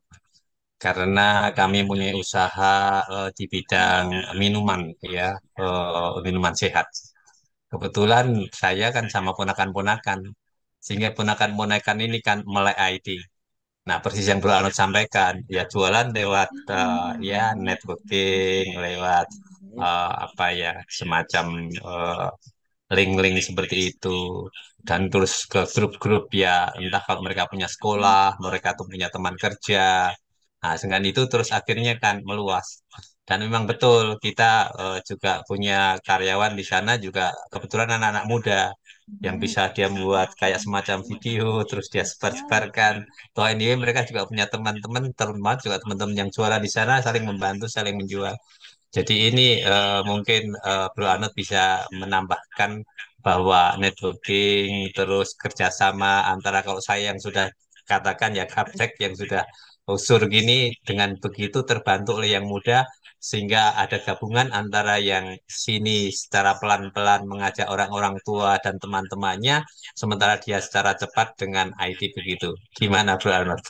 Karena kami punya usaha di bidang minuman ya, minuman sehat. Kebetulan saya kan sama ponakan-ponakan, sehingga ponakan-ponakan ini kan melek IT. Nah, persis yang Bro Arnold sampaikan, ya jualan lewat ya networking, lewat apa ya, semacam link-link seperti itu. Dan terus ke grup-grup ya, entah kalau mereka punya sekolah, mereka tuh punya teman kerja. Nah, dengan itu terus akhirnya kan meluas. Dan memang betul kita juga punya karyawan di sana juga kebetulan anak-anak muda yang bisa dia membuat kayak semacam video terus dia sebar-sebarkan. Toh ini mereka juga punya teman-teman, termasuk juga teman-teman yang jualan di sana saling membantu, saling menjual. Jadi ini mungkin Bro Arnold bisa menambahkan bahwa networking terus kerjasama antara kalau saya yang sudah katakan ya gaptek yang sudah usur gini dengan begitu terbantu oleh yang muda sehingga ada gabungan antara yang sini secara pelan-pelan mengajak orang-orang tua dan teman-temannya sementara dia secara cepat dengan IT begitu. Gimana Bro Arnold?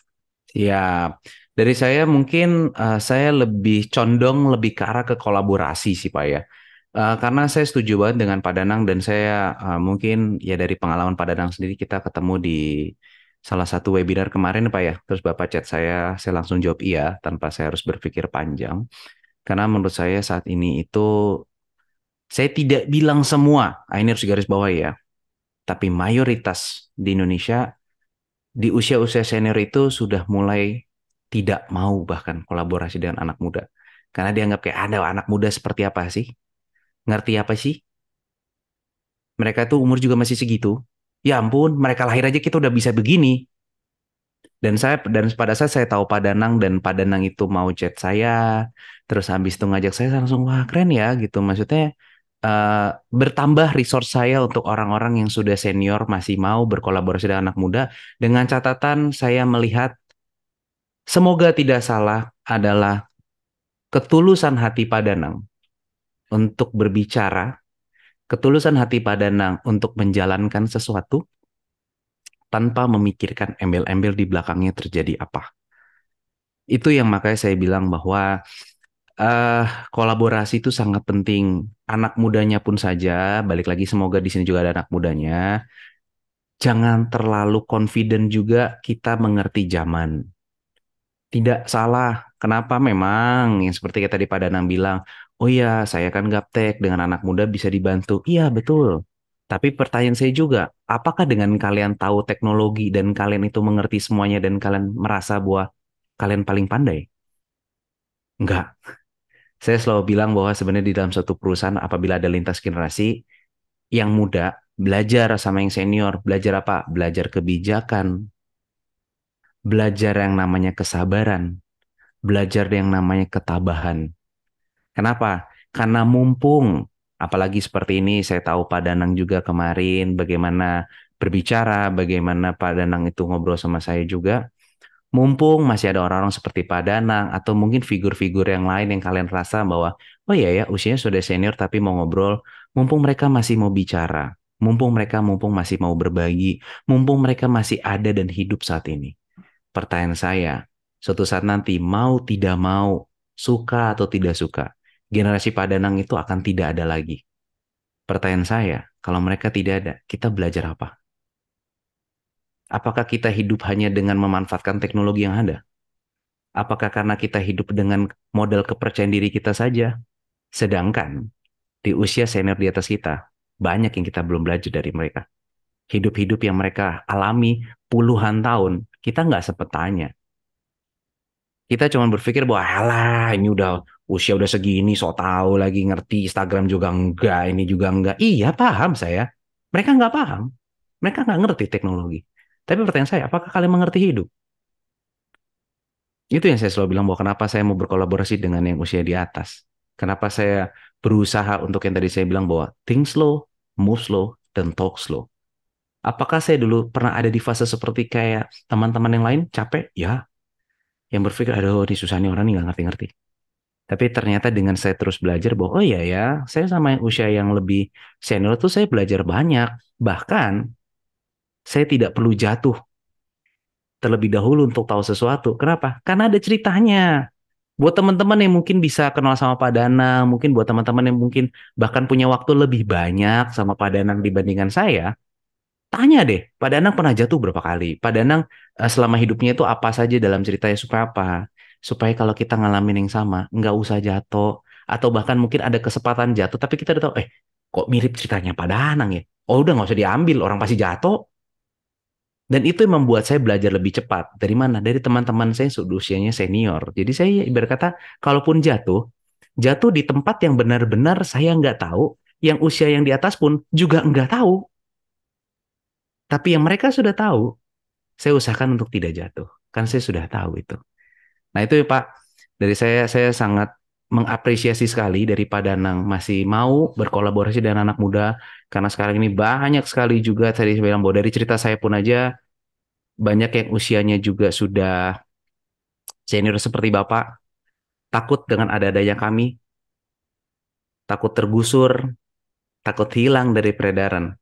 Siap. Dari saya mungkin saya lebih condong lebih ke arah ke kolaborasi sih Pak ya. Karena saya setuju banget dengan Pak Danang dan saya mungkin ya dari pengalaman Pak Danang sendiri kita ketemu di salah satu webinar kemarin Pak ya. Terus Bapak chat saya langsung jawab iya tanpa saya harus berpikir panjang. Karena menurut saya saat ini itu saya tidak bilang semua, ini harus garis bawah ya. Tapi mayoritas di Indonesia di usia-usia senior itu sudah mulai tidak mau bahkan kolaborasi dengan anak muda. Karena dianggap kayak ada anak muda seperti apa sih? Ngerti apa sih? Mereka tuh umur juga masih segitu. Ya ampun, mereka lahir aja kita udah bisa begini. Dan pada saat saya tahu Pak Danang dan Pak Danang itu mau chat saya, terus habis itu ngajak saya langsung wah keren ya gitu. Maksudnya eh, bertambah resource saya untuk orang-orang yang sudah senior masih mau berkolaborasi dengan anak muda dengan catatan saya melihat semoga tidak salah adalah ketulusan hati Pak Danang untuk berbicara, ketulusan hati Pak Danang untuk menjalankan sesuatu tanpa memikirkan embel-embel di belakangnya terjadi apa. Itu yang makanya saya bilang bahwa eh kolaborasi itu sangat penting. Anak mudanya pun saja, balik lagi semoga di sini juga ada anak mudanya. Jangan terlalu confident juga kita mengerti zaman. Tidak salah. Kenapa memang yang seperti yang tadi Pak Danang bilang, oh iya saya kan gaptek dengan anak muda bisa dibantu. Iya betul. Tapi pertanyaan saya juga, apakah dengan kalian tahu teknologi dan kalian itu mengerti semuanya dan kalian merasa bahwa kalian paling pandai? Enggak. Saya selalu bilang bahwa sebenarnya di dalam suatu perusahaan apabila ada lintas generasi, yang muda belajar sama yang senior, belajar apa? Belajar kebijakan, belajar yang namanya kesabaran, belajar yang namanya ketabahan. Kenapa? Karena mumpung, apalagi seperti ini, saya tahu Pak Danang juga kemarin bagaimana berbicara, bagaimana Pak Danang itu ngobrol sama saya juga. Mumpung masih ada orang-orang seperti Pak Danang atau mungkin figur-figur yang lain yang kalian rasa bahwa, oh iya ya, usianya sudah senior tapi mau ngobrol, mumpung mereka masih mau bicara, mumpung masih mau berbagi, mumpung mereka masih ada dan hidup saat ini. Pertanyaan saya, suatu saat nanti mau tidak mau, suka atau tidak suka, generasi Pak Danang itu akan tidak ada lagi. Pertanyaan saya, kalau mereka tidak ada, kita belajar apa? Apakah kita hidup hanya dengan memanfaatkan teknologi yang ada? Apakah karena kita hidup dengan modal kepercayaan diri kita saja? Sedangkan di usia senior di atas kita, banyak yang kita belum belajar dari mereka. Hidup-hidup yang mereka alami puluhan tahun, kita nggak sempat tanya. Kita cuma berpikir bahwa alah ini udah usia udah segini, so tahu lagi ngerti Instagram juga enggak, ini juga enggak. Iya paham saya. Mereka nggak paham. Mereka nggak ngerti teknologi. Tapi pertanyaan saya, apakah kalian mengerti hidup? Itu yang saya selalu bilang bahwa kenapa saya mau berkolaborasi dengan yang usia di atas. Kenapa saya berusaha untuk yang tadi saya bilang bahwa think slow, move slow, dan talk slow. Apakah saya dulu pernah ada di fase seperti kayak teman-teman yang lain capek? Ya, yang berpikir, aduh ini susah nih orang nih nggak ngerti-ngerti. Tapi ternyata dengan saya terus belajar bahwa, oh iya ya, saya sama yang usia yang lebih senior tuh saya belajar banyak. Bahkan saya tidak perlu jatuh terlebih dahulu untuk tahu sesuatu. Kenapa? Karena ada ceritanya. Buat teman-teman yang mungkin bisa kenal sama Pak Danang, mungkin buat teman-teman yang mungkin bahkan punya waktu lebih banyak sama Pak Danang dibandingkan saya, tanya deh, Pak Danang pernah jatuh berapa kali? Pak Danang selama hidupnya itu apa saja dalam ceritanya supaya apa? Supaya kalau kita ngalamin yang sama, nggak usah jatuh. Atau bahkan mungkin ada kesempatan jatuh, tapi kita udah tahu, kok mirip ceritanya Pak Danang ya? Oh udah nggak usah diambil, orang pasti jatuh. Dan itu yang membuat saya belajar lebih cepat. Dari mana? Dari teman-teman saya yang sudah usianya senior. Jadi saya ibarat kata, kalaupun jatuh, jatuh di tempat yang benar-benar saya nggak tahu, yang usia yang di atas pun juga nggak tahu. Tapi yang mereka sudah tahu, saya usahakan untuk tidak jatuh. Kan saya sudah tahu itu. Nah itu ya Pak, dari saya sangat mengapresiasi sekali dari Pak Danang masih mau berkolaborasi dengan anak muda. Karena sekarang ini banyak sekali juga, tadi saya bilang bahwa dari cerita saya pun aja, banyak yang usianya juga sudah senior seperti Bapak, takut dengan ada-adanya kami, takut tergusur, takut hilang dari peredaran.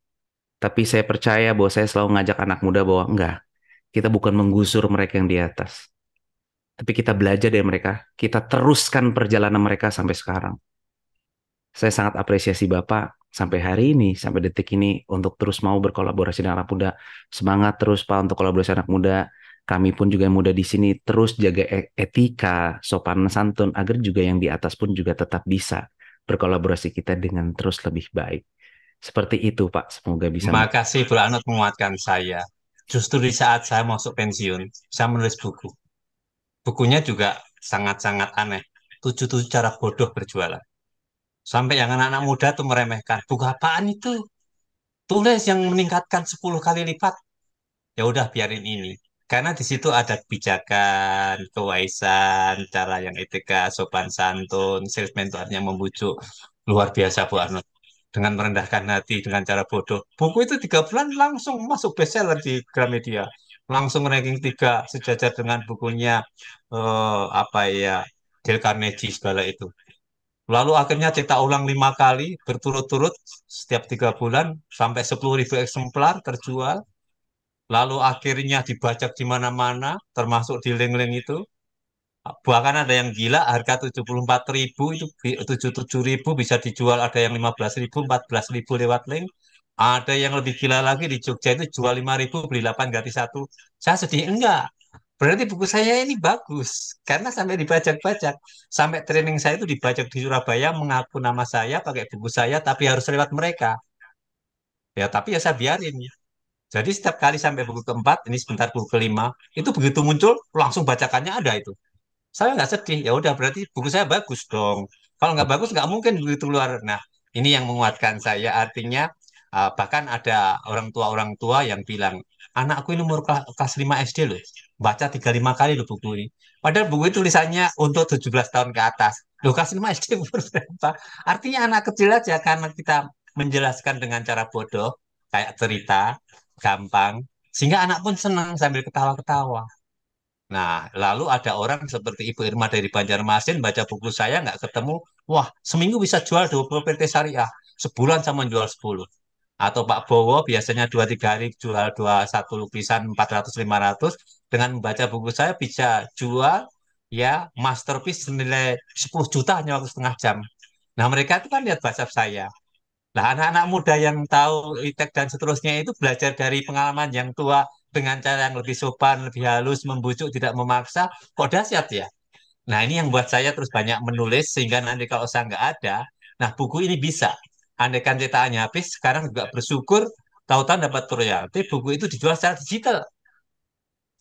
Tapi saya percaya bahwa saya selalu ngajak anak muda bahwa enggak, kita bukan menggusur mereka yang di atas. Tapi kita belajar dari mereka, kita teruskan perjalanan mereka sampai sekarang. Saya sangat apresiasi Bapak sampai hari ini, sampai detik ini untuk terus mau berkolaborasi dengan anak muda. Semangat terus Pak untuk kolaborasi anak muda. Kami pun juga yang muda di sini terus jaga etika, sopan santun agar juga yang di atas pun juga tetap bisa berkolaborasi kita dengan terus lebih baik. Seperti itu Pak, semoga bisa. Terima kasih Bro Anut menguatkan saya. Justru di saat saya masuk pensiun, saya menulis buku. Bukunya juga sangat-sangat aneh. 77 cara bodoh berjualan. Sampai yang anak-anak muda tuh meremehkan. Buku apaan itu? Tulis yang meningkatkan 10 kali lipat. Ya udah biarin ini. Karena di situ ada kebijakan, kewaisan, cara yang etika, sopan santun, salesman itu artinya membujuk. Luar biasa Bu Arnold. Dengan merendahkan hati, dengan cara bodoh. Buku itu 3 bulan langsung masuk bestseller di Gramedia. Langsung ranking 3 sejajar dengan bukunya apa ya, Dale Carnegie segala itu. Lalu akhirnya cetak ulang 5 kali berturut-turut setiap 3 bulan sampai 10.000 eksemplar terjual. Lalu akhirnya dibajak di mana-mana, termasuk di link-link itu. Bahkan ada yang gila, harga 74.000 itu 77.000 bisa dijual, ada yang 15.000, 14.000 lewat link. Ada yang lebih gila lagi di Jogja itu jual 5.000, beli 8 gratis 1. Saya sedih, enggak. Berarti buku saya ini bagus, karena sampai dibajak-bajak. Sampai training saya itu dibajak di Surabaya, mengaku nama saya, pakai buku saya, tapi harus lewat mereka. Ya, tapi ya saya biarin. Jadi setiap kali sampai buku keempat, ini sebentar buku kelima, itu begitu muncul langsung bacakannya ada itu. Saya nggak sedih, ya udah berarti buku saya bagus dong. Kalau nggak bagus nggak mungkin begitu keluar. Nah, ini yang menguatkan saya. Artinya bahkan ada orang tua yang bilang, anakku ini umur kelas 5 SD loh, baca 35 kali loh buku ini. Padahal buku itu tulisannya untuk 17 tahun ke atas. Loh, kelas 5 SD umur berapa? Artinya anak kecil aja karena kita menjelaskan dengan cara bodoh, kayak cerita, gampang, sehingga anak pun senang sambil ketawa-ketawa. Nah, lalu ada orang seperti Ibu Irma dari Banjarmasin baca buku saya nggak ketemu, wah seminggu bisa jual 20 PT Syariah, sebulan sama jual 10. Atau Pak Bowo biasanya 2-3 hari jual 1 lukisan 400-500, dengan membaca buku saya bisa jual ya masterpiece senilai 10 juta hanya waktu setengah jam. Nah mereka itu kan lihat bahasa saya. Nah, anak-anak muda yang tahu ITEK dan seterusnya itu belajar dari pengalaman yang tua dengan cara yang lebih sopan, lebih halus, membujuk, tidak memaksa. Kok dahsyat ya? Nah, ini yang buat saya terus banyak menulis, sehingga nanti kalau saya nggak ada, nah buku ini bisa. Andaikan cetakannya habis, sekarang juga bersyukur, tahu-tahu dapat royalti, buku itu dijual secara digital.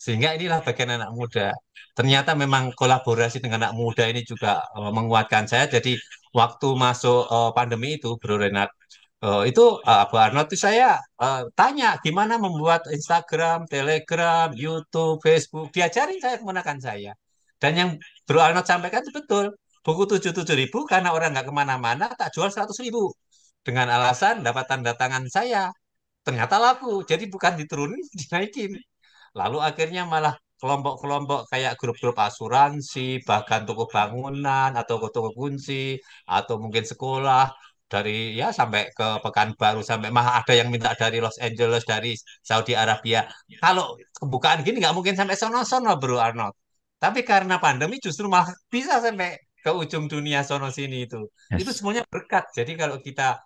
Sehingga inilah bagian anak muda. Ternyata memang kolaborasi dengan anak muda ini juga menguatkan saya. Jadi waktu masuk pandemi itu, Bro Renat, itu Bu Arnold itu saya tanya gimana membuat Instagram, Telegram, YouTube, Facebook. Diajarin saya, kemenakan saya. Dan yang Bro Arnold sampaikan itu betul. buku 77.000 karena orang nggak kemana-mana, tak jual 100.000 dengan alasan dapat tanda tangan saya. Ternyata laku, jadi bukan diturunin, dinaikin. Lalu akhirnya malah kelompok-kelompok kayak grup-grup asuransi, bahkan toko bangunan atau toko kunci, atau mungkin sekolah dari ya sampai ke Pekanbaru, sampai mah ada yang minta dari Los Angeles, dari Saudi Arabia. Kalau kebukaan gini nggak mungkin sampai sono-sono Bro Arnold. Tapi karena pandemi justru malah bisa sampai ke ujung dunia sono sini itu. Itu Yes. semuanya berkat. Jadi kalau kita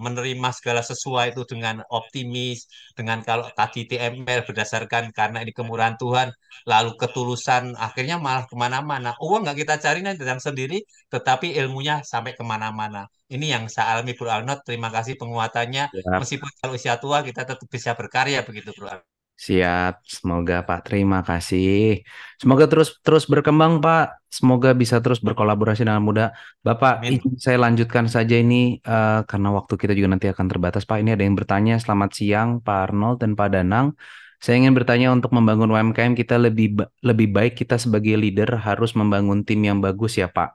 menerima segala sesuai itu dengan optimis, dengan kalau tadi TML berdasarkan karena ini kemurahan Tuhan, lalu ketulusan, akhirnya malah kemana-mana. Uang nggak kita cari nanti datang sendiri, tetapi ilmunya sampai kemana-mana. Ini yang saya alami Bro Arnold. Terima kasih penguatannya. Siap. Meskipun kalau usia tua kita tetap bisa berkarya begitu Bro Arnold. Siap, semoga Pak. Terima kasih. Semoga terus terus berkembang Pak. Semoga bisa terus berkolaborasi dengan muda. Bapak, Amin. izin saya lanjutkan saja ini karena waktu kita juga nanti akan terbatas Pak. Ini ada yang bertanya. Selamat siang Pak Arnold dan Pak Danang. Saya ingin bertanya untuk membangun UMKM kita lebih baik kita sebagai leader harus membangun tim yang bagus ya Pak.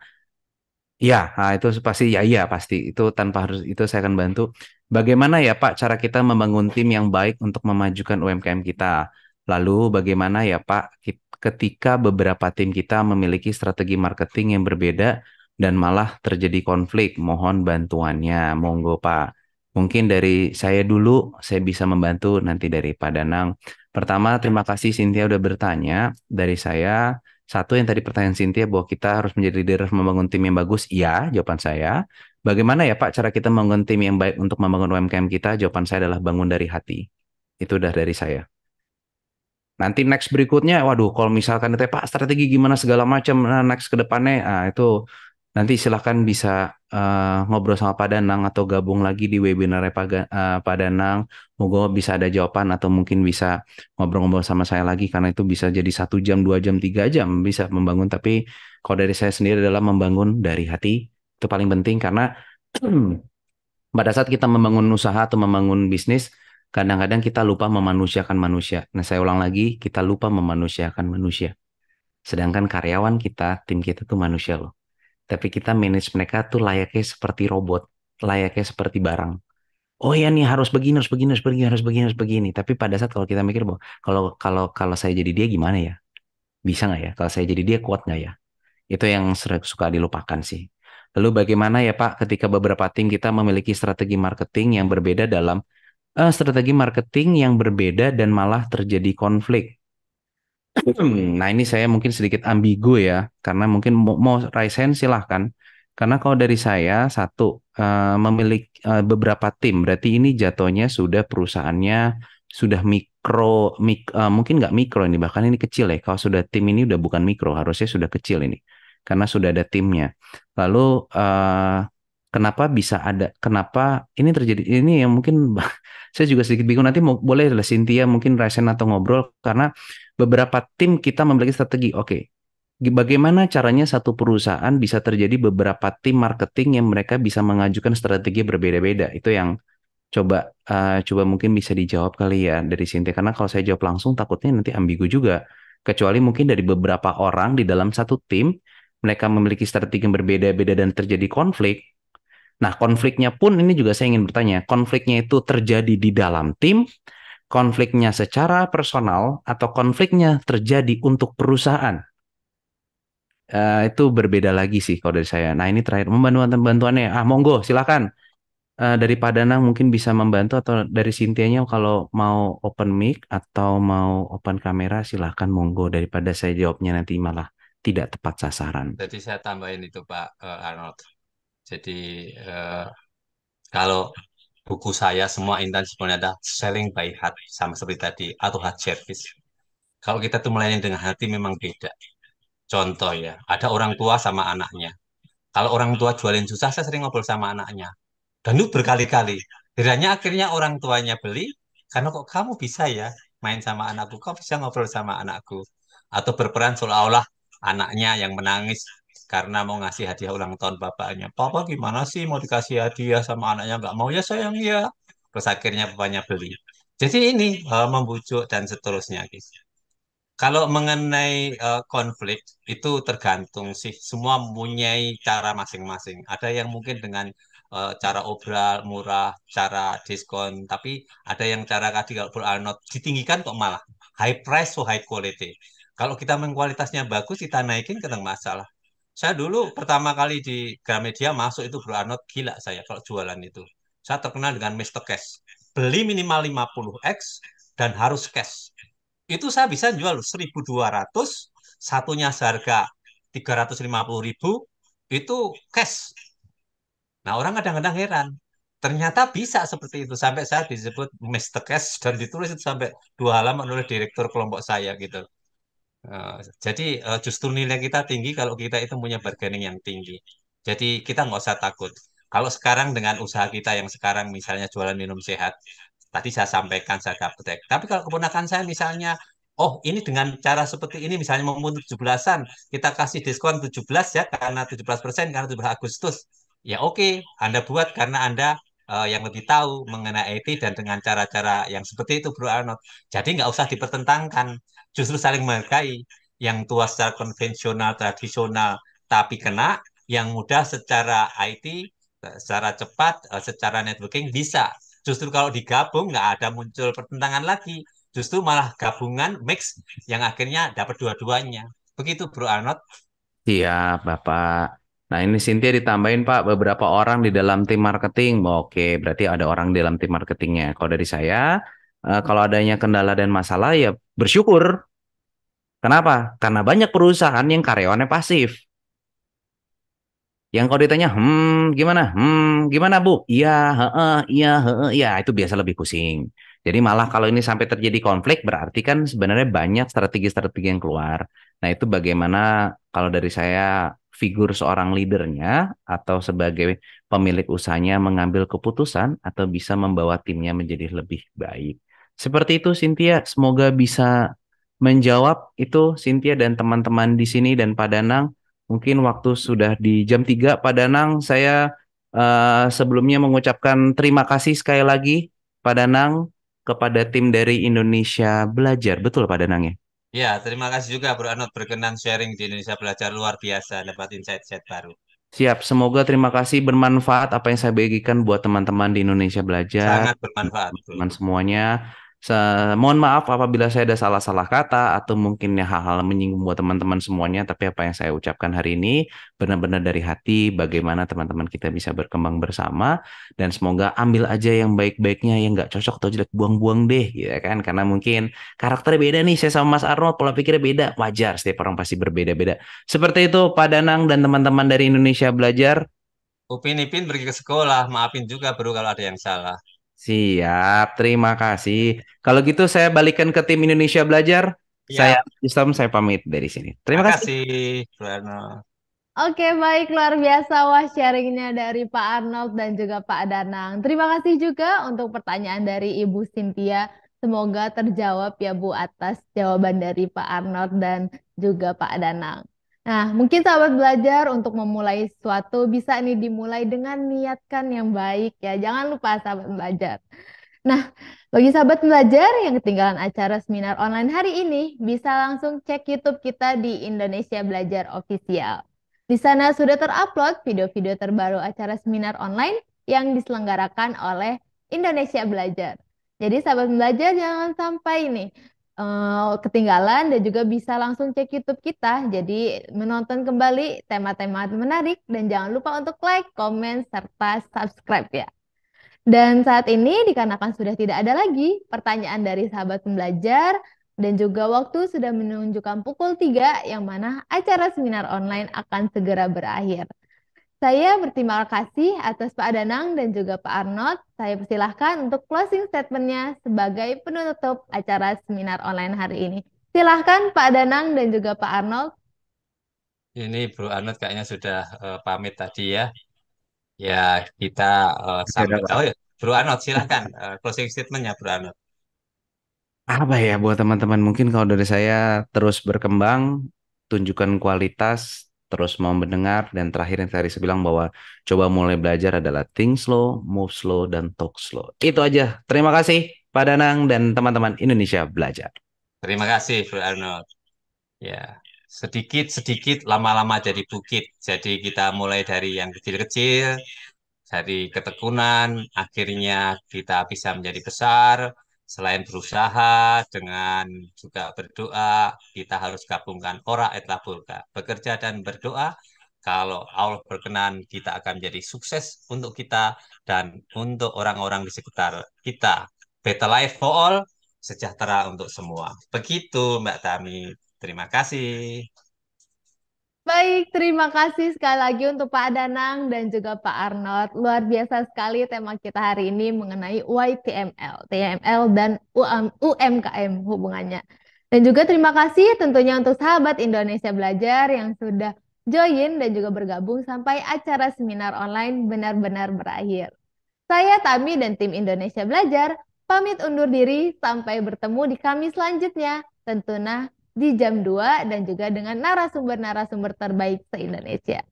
Iya, nah itu pasti ya iya pasti itu tanpa harus itu saya akan bantu. Bagaimana ya Pak cara kita membangun tim yang baik untuk memajukan UMKM kita? Lalu bagaimana ya Pak ketika beberapa tim kita memiliki strategi marketing yang berbeda dan malah terjadi konflik? Mohon bantuannya, monggo Pak. Mungkin dari saya dulu saya bisa membantu nanti dari Pak Danang. Pertama, terima kasih Cynthia udah bertanya. Dari saya satu yang tadi pertanyaan Cynthia bahwa kita harus menjadi leader membangun tim yang bagus. Iya, jawaban saya. Bagaimana ya Pak cara kita membangun tim yang baik untuk membangun UMKM kita? Jawaban saya adalah bangun dari hati. Itu udah dari saya. Nanti next berikutnya, waduh, kalau misalkan itu Pak strategi gimana segala macam, nah next ke depannya, itu nanti silahkan bisa ngobrol sama Pak Danang atau gabung lagi di webinar Pak Danang. Moga bisa ada jawaban atau mungkin bisa ngobrol-ngobrol sama saya lagi karena itu bisa jadi 1 jam, 2 jam, 3 jam bisa membangun. Tapi kalau dari saya sendiri adalah membangun dari hati itu paling penting karena pada saat kita membangun usaha atau membangun bisnis, kadang-kadang kita lupa memanusiakan manusia. Nah, saya ulang lagi, kita lupa memanusiakan manusia. Sedangkan karyawan kita, tim kita tuh manusia loh. Tapi kita manage mereka tuh layaknya seperti robot, layaknya seperti barang. Oh ya nih harus begini, harus begini, harus begini, harus begini, harus begini. Tapi pada saat kalau kita mikir bahwa kalau saya jadi dia gimana ya? Bisa nggak ya? Kalau saya jadi dia kuat nggak ya? Itu yang suka dilupakan sih. Lalu bagaimana ya Pak ketika beberapa tim kita memiliki strategi marketing yang berbeda dalam strategi marketing yang berbeda dan malah terjadi konflik. Nah, ini saya mungkin sedikit ambigu ya, karena mungkin mau raise hand silahkan. Karena kalau dari saya, satu, memiliki beberapa tim, berarti ini jatuhnya sudah perusahaannya sudah mungkin nggak mikro ini, bahkan ini kecil ya. Kalau sudah tim ini udah bukan mikro, harusnya sudah kecil ini, karena sudah ada timnya. Lalu, kenapa bisa kenapa ini terjadi, ini yang mungkin saya juga sedikit bingung, nanti boleh lah Cynthia mungkin raise hand atau ngobrol, karena beberapa tim kita memiliki strategi. Oke, bagaimana caranya satu perusahaan bisa terjadi beberapa tim marketing yang mereka bisa mengajukan strategi berbeda-beda? Itu yang coba mungkin bisa dijawab kali ya dari Cynthia. Karena kalau saya jawab langsung takutnya nanti ambigu juga. Kecuali mungkin dari beberapa orang di dalam satu tim, mereka memiliki strategi yang berbeda-beda dan terjadi konflik. Nah, konfliknya pun ini juga saya ingin bertanya, konfliknya itu terjadi di dalam tim, konfliknya secara personal, atau konfliknya terjadi untuk perusahaan. Itu berbeda lagi sih kalau dari saya. Nah, ini terakhir bantuannya. Monggo, silakan. Dari Pak Danang mungkin bisa membantu atau dari Sintianya kalau mau open mic atau mau open kamera silakan monggo daripada saya jawabnya nanti malah tidak tepat sasaran. Jadi saya tambahin itu Pak Arnold. Jadi kalau buku saya semua intan sebenarnya ada selling by heart sama seperti tadi atau heart service. Kalau kita tuh melayani dengan hati memang beda. Contoh ya, ada orang tua sama anaknya. Kalau orang tua jualin susah, saya sering ngobrol sama anaknya. Dan itu berkali-kali. Akhirnya orang tuanya beli, karena kok kamu bisa ya main sama anakku, kau bisa ngobrol sama anakku. Atau berperan seolah-olah anaknya yang menangis karena mau ngasih hadiah ulang tahun bapaknya. Papa gimana sih mau dikasih hadiah sama anaknya nggak mau ya sayang ya. Terus akhirnya bapaknya beli. Jadi ini membujuk dan seterusnya, guys. Kalau mengenai konflik itu tergantung sih. Semua mempunyai cara masing-masing. Ada yang mungkin dengan cara obral murah, cara diskon, tapi ada yang cara tadi kalau Bro Arnold ditinggikan kok malah high price so high quality. Kalau kita kualitasnya bagus, kita naikin kena masalah. Saya dulu pertama kali di Gramedia masuk itu Bro Arnold gila saya kalau jualan itu. Saya terkenal dengan Mr. Cash. Beli minimal 50x dan harus cash. Itu saya bisa jual 1.200, satunya seharga 350.000, itu cash. Nah, orang kadang-kadang heran. Ternyata bisa seperti itu. Sampai saya disebut Mr. Cash dan ditulis itu sampai 2 halaman oleh direktur kelompok saya gitu. Jadi justru nilai kita tinggi kalau kita itu punya bargaining yang tinggi. Jadi kita nggak usah takut. Kalau sekarang dengan usaha kita yang sekarang misalnya jualan minum sehat, tadi saya sampaikan saya dapat. Tapi kalau keponakan saya misalnya, oh ini dengan cara seperti ini misalnya mau 17-an, kita kasih diskon 17 ya karena 17% karena 17 Agustus. Ya oke, Anda buat karena Anda yang lebih tahu mengenai IT dan dengan cara-cara yang seperti itu Bro Arnold. Jadi nggak usah dipertentangkan, justru saling menghargai. Yang tua secara konvensional, tradisional, tapi kena, yang mudah secara IT, secara cepat, secara networking bisa. Justru kalau digabung nggak ada muncul pertentangan lagi. Justru malah gabungan mix yang akhirnya dapat dua-duanya. Begitu Bro Arnold. Siap, Bapak. Nah, ini Cynthia ditambahin, Pak, beberapa orang di dalam tim marketing. Oke, berarti ada orang di dalam tim marketingnya. Kalau dari saya, kalau adanya kendala dan masalah, ya bersyukur. Kenapa? Karena banyak perusahaan yang karyawannya pasif. Yang kalau ditanya, gimana? Gimana, Bu? Iya, heeh, iya, itu biasa lebih pusing. Jadi malah kalau ini sampai terjadi konflik, berarti kan sebenarnya banyak strategi-strategi yang keluar. Nah, itu bagaimana kalau dari saya figur seorang leadernya atau sebagai pemilik usahanya mengambil keputusan atau bisa membawa timnya menjadi lebih baik. Seperti itu, Cynthia. Semoga bisa menjawab itu, Cynthia dan teman-teman di sini dan Pak Danang. Mungkin waktu sudah di jam 3, Pak Danang. Saya sebelumnya mengucapkan terima kasih sekali lagi, Pak Danang, kepada tim dari Indonesia Belajar. Betul, Pak Danang ya? Ya, terima kasih juga Bro Arnold berkenan sharing di Indonesia Belajar luar biasa, dapat insight-insight baru. Siap, semoga terima kasih bermanfaat apa yang saya bagikan buat teman-teman di Indonesia Belajar, Sangat bermanfaat, Bro. teman semuanya. Mohon maaf apabila saya ada salah-salah kata atau mungkin ya hal-hal menyinggung buat teman-teman semuanya, tapi apa yang saya ucapkan hari ini benar-benar dari hati bagaimana teman-teman kita bisa berkembang bersama dan semoga ambil aja yang baik-baiknya, yang nggak cocok atau jelek buang-buang deh, gitu kan? Karena mungkin karakternya beda nih, saya sama Mas Arnold, pola pikirnya beda, wajar, setiap orang pasti berbeda-beda. Seperti itu Pak Danang dan teman-teman dari Indonesia Belajar. Upin Ipin pergi ke sekolah, maafin juga Bro kalau ada yang salah. Siap, terima kasih. Kalau gitu saya balikan ke tim Indonesia Belajar. Saya Ya, Islam, saya pamit dari sini. Terima kasih. makasih Bro Arnold. Oke, baik, luar biasa wah sharingnya dari Pak Arnold dan juga Pak Danang. Terima kasih juga untuk pertanyaan dari Ibu Cynthia. Semoga terjawab ya Bu atas jawaban dari Pak Arnold dan juga Pak Danang. Nah, mungkin sahabat belajar untuk memulai sesuatu bisa nih dimulai dengan niatkan yang baik ya. Jangan lupa sahabat belajar. Nah, bagi sahabat belajar yang ketinggalan acara seminar online hari ini, bisa langsung cek YouTube kita di Indonesia Belajar Official. Di sana sudah terupload video-video terbaru acara seminar online yang diselenggarakan oleh Indonesia Belajar. Jadi sahabat belajar jangan sampai nih ketinggalan dan juga bisa langsung cek YouTube kita. Jadi menonton kembali tema-tema menarik dan jangan lupa untuk like, komen, serta subscribe ya. Dan saat ini dikarenakan sudah tidak ada lagi pertanyaan dari sahabat pembelajar dan juga waktu sudah menunjukkan pukul 3 yang mana acara seminar online akan segera berakhir. Saya berterima kasih atas Pak Danang dan juga Pak Arnold. Saya persilahkan untuk closing statement-nya sebagai penutup acara seminar online hari ini. Silahkan Pak Danang dan juga Pak Arnold. Ini Bro Arnold kayaknya sudah pamit tadi ya. Ya, kita Ada sampai. Oh ya, Bro Arnold silahkan closing statementnya Bro Arnold. apa ya buat teman-teman? Mungkin kalau dari saya terus berkembang, tunjukkan kualitas, terus mau mendengar, dan terakhir yang tadi saya bilang bahwa coba mulai belajar adalah think slow, move slow, dan talk slow. Itu aja. Terima kasih Pak Danang dan teman-teman Indonesia Belajar. Terima kasih, Bro Arnold. Ya, sedikit-sedikit lama-lama jadi bukit. Jadi kita mulai dari yang kecil-kecil, dari ketekunan, akhirnya kita bisa menjadi besar. Selain berusaha dengan juga berdoa, kita harus gabungkan ora et labora, bekerja dan berdoa. Kalau Allah berkenan, kita akan menjadi sukses untuk kita dan untuk orang-orang di sekitar kita. Better life for all, sejahtera untuk semua. Begitu, Mbak Tami. Terima kasih. Baik, terima kasih sekali lagi untuk Pak Danang dan juga Pak Arnold. Luar biasa sekali tema kita hari ini mengenai YTML, TML, dan UMKM hubungannya. Dan juga terima kasih tentunya untuk sahabat Indonesia Belajar yang sudah join dan juga bergabung sampai acara seminar online benar-benar berakhir. Saya Tami dan tim Indonesia Belajar pamit undur diri sampai bertemu di Kamis selanjutnya. Tentunya di jam 2 dan juga dengan narasumber-narasumber terbaik se-Indonesia.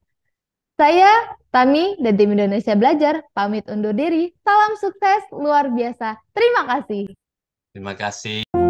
Saya, Tami, dan tim Indonesia Belajar pamit undur diri. Salam sukses luar biasa. Terima kasih. Terima kasih.